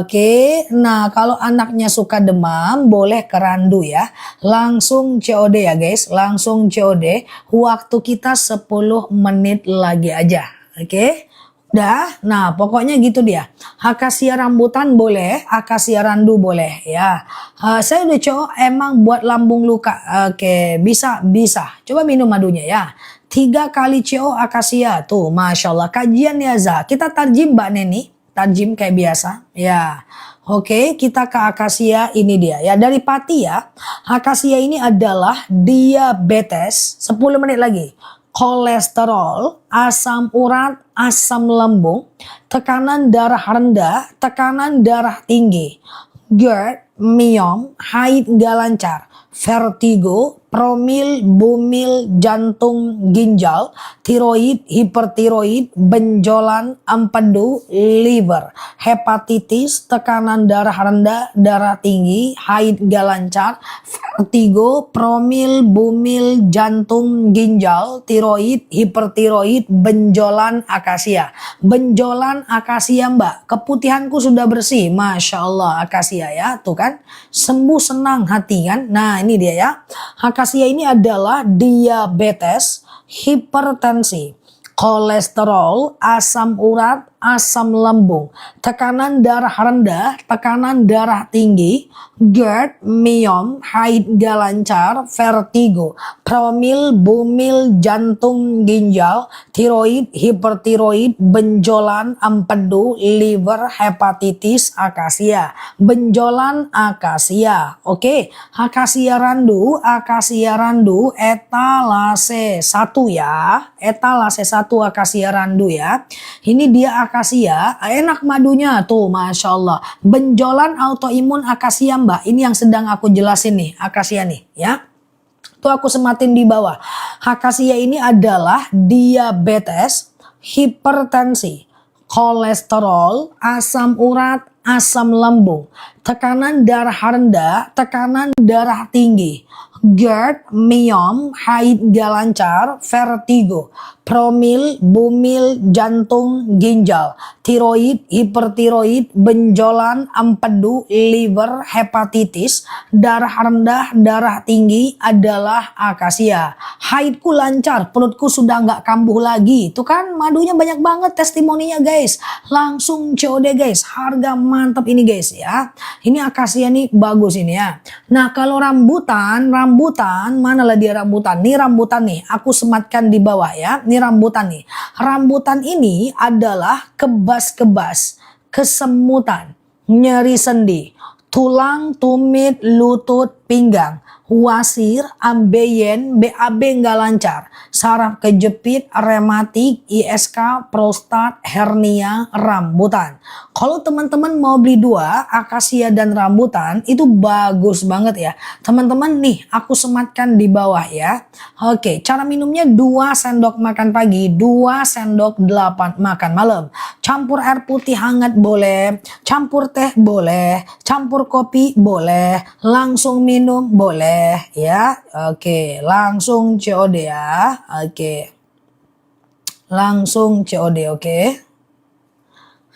S1: Oke, nah kalau anaknya suka demam boleh ke randu ya. Langsung COD ya guys, langsung COD. Waktu kita 10 menit lagi aja. Oke. Udah, nah pokoknya gitu dia. Akasia rambutan boleh, akasia randu boleh ya. Saya udah coba emang buat lambung luka. Oke, bisa. Coba minum madunya ya. 3 kali CO akasia tuh, Masya Allah. Kajian ya Za. Kita tarjim Mbak Neni, tarjim kayak biasa ya. Oke, kita ke akasia ini dia ya. Dari Pati ya. Akasia ini adalah diabetes. 10 menit lagi. Kolesterol, asam urat, asam lambung, tekanan darah rendah, tekanan darah tinggi, GERD, myom, haid gak lancar, vertigo, promil, bumil, jantung, ginjal, tiroid, hipertiroid, benjolan, empedu, liver, hepatitis, tekanan darah rendah, darah tinggi, haid gak lancar, vertigo, promil, bumil, jantung, ginjal, tiroid, hipertiroid, benjolan, akasia. Benjolan akasia Mbak, keputihanku sudah bersih, Masya Allah akasia ya, tuh kan, sembuh senang hati kan. Nah ini dia ya, akasia ini adalah diabetes, hipertensi, kolesterol, asam urat, asam lambung, tekanan darah rendah, tekanan darah tinggi, GERD, myom, haid gak lancar, vertigo, promil, bumil, jantung, ginjal, tiroid, hipertiroid, benjolan, empedu, liver, hepatitis, akasia. Benjolan akasia. Oke, akasia randu, etalase 1 ya. Etalase 1 akasia randu ya. Ini dia akasia, enak madunya tuh, Masya Allah. Benjolan autoimun akasia Mbak, ini yang sedang aku jelasin nih, akasia nih ya. Tuh aku sematin di bawah. Akasia ini adalah diabetes, hipertensi, kolesterol, asam urat, asam lambung, tekanan darah rendah, tekanan darah tinggi, GERD, myom, haid gak lancar, vertigo, promil, bumil, jantung, ginjal, tiroid, hipertiroid, benjolan, empedu, liver, hepatitis, darah rendah, darah tinggi adalah akasia. Haidku lancar, perutku sudah nggak kambuh lagi. Itu kan madunya banyak banget testimoninya guys. Langsung COD guys, harga mantap ini guys ya. Ini akasia nih bagus ini ya. Nah kalau rambutan, manalah dia rambutan? Nih rambutan nih, aku sematkan di bawah ya. Ini rambutan nih. Rambutan ini adalah kebas-kebas, kesemutan, nyeri sendi, tulang, tumit, lutut, pinggang, wasir, ambeien, BAB nggak lancar, saraf kejepit, rematik, ISK, prostat, hernia, rambutan. Kalau teman-teman mau beli 2, akasia dan rambutan, itu bagus banget ya. Teman-teman nih, aku sematkan di bawah ya. Oke, cara minumnya 2 sendok makan pagi, 2 sendok 8 makan malam. Campur air putih hangat boleh, campur teh boleh, campur kopi boleh, langsung minum boleh ya. Oke, langsung COD ya. Oke. Langsung COD, oke.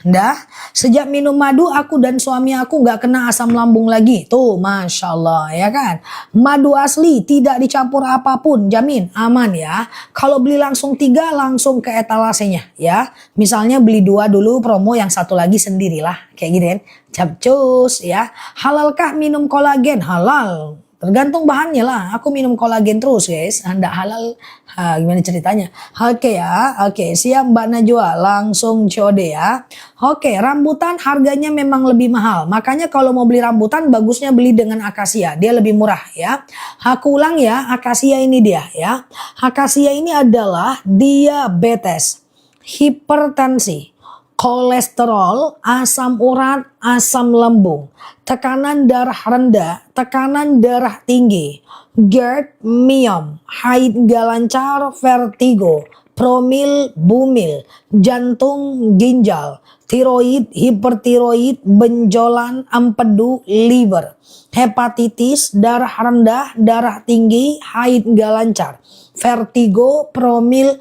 S1: Dah, sejak minum madu aku dan suami aku nggak kena asam lambung lagi. Tuh, Masya Allah ya kan. Madu asli, tidak dicampur apapun, jamin aman ya. Kalau beli langsung 3, langsung ke etalasenya ya. Misalnya beli 2 dulu promo, yang satu lagi sendirilah. Kayak gitu kan. Capcus ya. Halalkah minum kolagen? Halal. Tergantung bahannya lah. Aku minum kolagen terus guys. Anda halal. Gimana ceritanya? Oke ya. Oke, siap Mbak Najwa. Langsung COD ya. Oke, rambutan harganya memang lebih mahal. Makanya kalau mau beli rambutan bagusnya beli dengan akasia. Dia lebih murah ya. Aku ulang ya. Akasia ini dia ya. Akasia ini adalah diabetes, hipertensi, kolesterol, asam urat, asam lambung, tekanan darah rendah, tekanan darah tinggi, GERD, MIOM, haid gak lancar, vertigo, promil, bumil, jantung, ginjal, tiroid, hipertiroid, benjolan, empedu, liver, hepatitis, darah rendah, darah tinggi, haid gak lancar, vertigo, promil.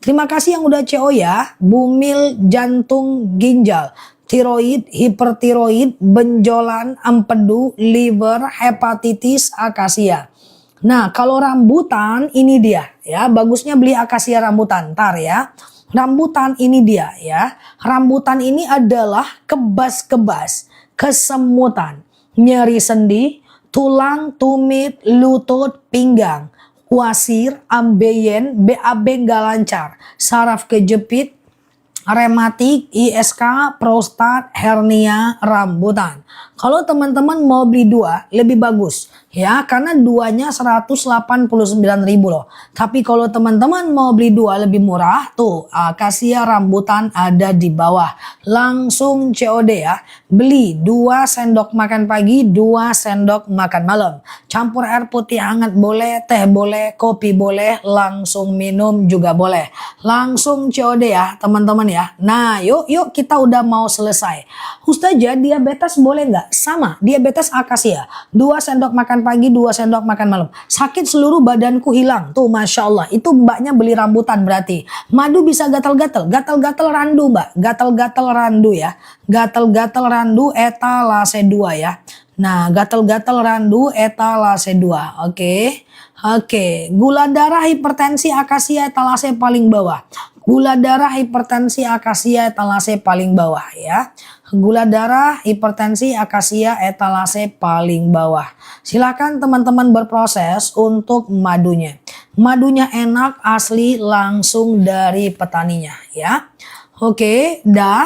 S1: Terima kasih yang udah CO ya. Bumil, jantung, ginjal, tiroid, hipertiroid, benjolan, empedu, liver, hepatitis, akasia. Nah, kalau rambutan ini dia ya. Bagusnya beli akasia rambutan. Ntar ya. Rambutan ini dia ya. Rambutan ini adalah kebas-kebas, kesemutan, nyeri sendi, tulang, tumit, lutut, pinggang, wasir, ambeien, BAB gak lancar, saraf kejepit, rematik, ISK, prostat, hernia, rambutan. Kalau teman-teman mau beli 2 lebih bagus ya, karena 2-nya 189.000 loh. Tapi kalau teman-teman mau beli 2 lebih murah, tuh akasia rambutan ada di bawah. Langsung COD ya. Beli 2 sendok makan pagi, 2 sendok makan malam. Campur air putih hangat boleh, teh boleh, kopi boleh, langsung minum juga boleh. Langsung COD ya teman-teman ya. Nah yuk kita udah mau selesai. Ustazah, diabetes boleh nggak? Sama, diabetes akasia. 2 sendok makan pagi, 2 sendok makan malam. Sakit seluruh badanku hilang. Tuh Masya Allah, itu mbaknya beli rambutan berarti. Madu bisa gatal-gatal, gatal-gatal randu mbak. Gatal-gatal randu ya. Gatal-gatal randu etalase 2 ya. Nah, gatal-gatal randu etalase 2. Oke. Gula darah, hipertensi, akasia, etalase paling bawah. Gula darah, hipertensi, akasia, etalase paling bawah ya. Gula darah, hipertensi, akasia, etalase paling bawah. Silakan teman-teman berproses untuk madunya. Madunya enak, asli, langsung dari petaninya ya. Oke, dah.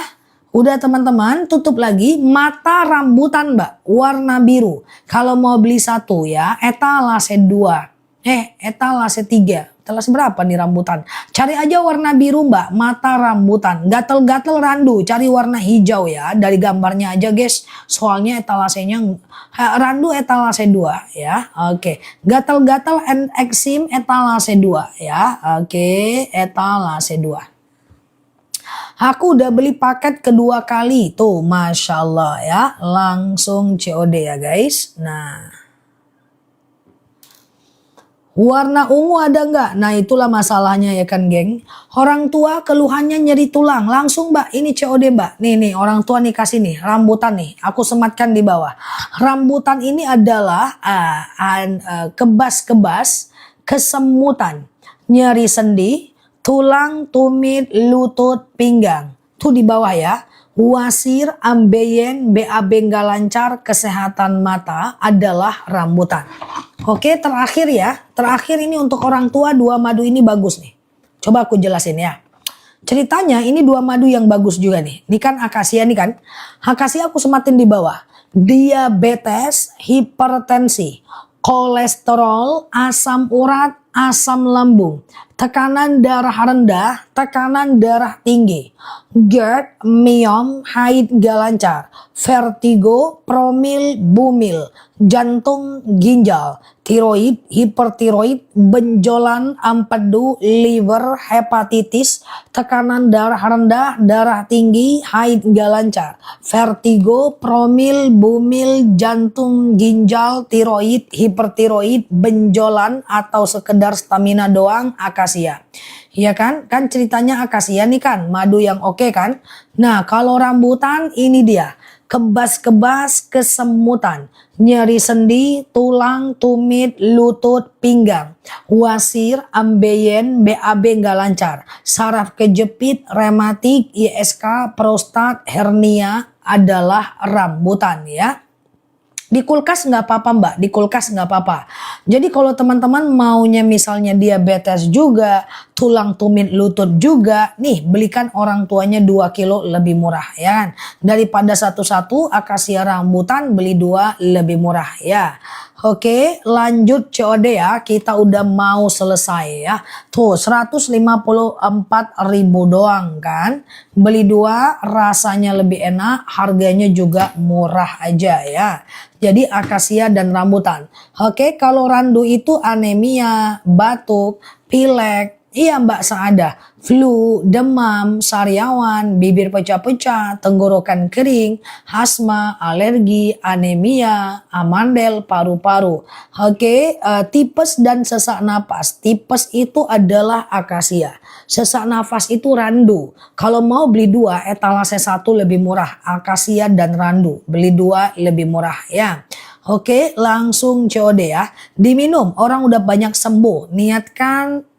S1: Udah teman-teman, tutup lagi. Mata rambutan mbak, warna biru. Kalau mau beli 1 ya, etalase 2. Etalase 3. Etalase berapa nih rambutan? Cari aja warna biru mbak, mata rambutan. Gatel-gatel randu, cari warna hijau ya. Dari gambarnya aja guys, soalnya etalasenya randu etalase 2 ya. Oke. Gatel-gatel and eksim etalase 2 ya. Oke, etalase 2. Aku udah beli paket kedua kali. Tuh Masya Allah ya. Langsung COD ya guys. Nah, warna ungu ada nggak? Nah itulah masalahnya ya kan geng. Orang tua keluhannya nyeri tulang. Langsung mbak, ini COD mbak. Nih orang tua nih kasih nih rambutan nih. Aku sematkan di bawah. Rambutan ini adalah kebas-kebas, kesemutan, nyeri sendi, tulang, tumit, lutut, pinggang. Tuh di bawah ya. Wasir, ambeien, BAB gak lancar, kesehatan mata adalah rambutan. Oke, terakhir ya. Terakhir ini untuk orang tua, 2 madu ini bagus nih. Coba aku jelasin ya. Ceritanya ini 2 madu yang bagus juga nih. Ini kan akasia nih kan. Akasia aku sematin di bawah. Diabetes, hipertensi, kolesterol, asam urat, asam lambung, tekanan darah rendah, tekanan darah tinggi, GERD, MIOM, haid gak lancar, vertigo, promil, bumil, jantung, ginjal, tiroid, hipertiroid, benjolan, empedu, liver, hepatitis, tekanan darah rendah, darah tinggi, haid gak lancar, vertigo, promil, bumil, jantung, ginjal, tiroid, hipertiroid, benjolan, atau sekedar stamina doang, akasia. Iya kan? Kan ceritanya akasia nih kan, madu yang oke kan? Nah, kalau rambutan ini dia. Kebas-kebas, kesemutan, nyeri sendi, tulang, tumit, lutut, pinggang, wasir, ambeien, BAB nggak lancar, saraf kejepit, rematik, ISK, prostat, hernia adalah rambutan ya. Di kulkas nggak apa-apa mbak, di kulkas nggak apa-apa. Jadi kalau teman-teman maunya misalnya diabetes juga, tulang tumit lutut juga, nih belikan orang tuanya 2 kilo lebih murah ya kan. Daripada satu-satu akasia rambutan beli 2 lebih murah ya. Oke, lanjut COD ya, kita udah mau selesai ya. Tuh 154.000 doang kan. Beli 2 rasanya lebih enak, harganya juga murah aja ya. Jadi akasia dan rambutan. Oke, kalau randu itu anemia, batuk, pilek, iya Mbak Saada, flu, demam, sariawan, bibir pecah-pecah, tenggorokan kering, asma, alergi, anemia, amandel, paru-paru. Oke, tipes dan sesak napas. Tipes itu adalah akasia. Sesak nafas itu randu. Kalau mau beli 2, etalase 1 lebih murah. Akasia dan randu. Beli 2 lebih murah ya. Oke, langsung COD ya. Diminum, orang udah banyak sembuh. Niatkan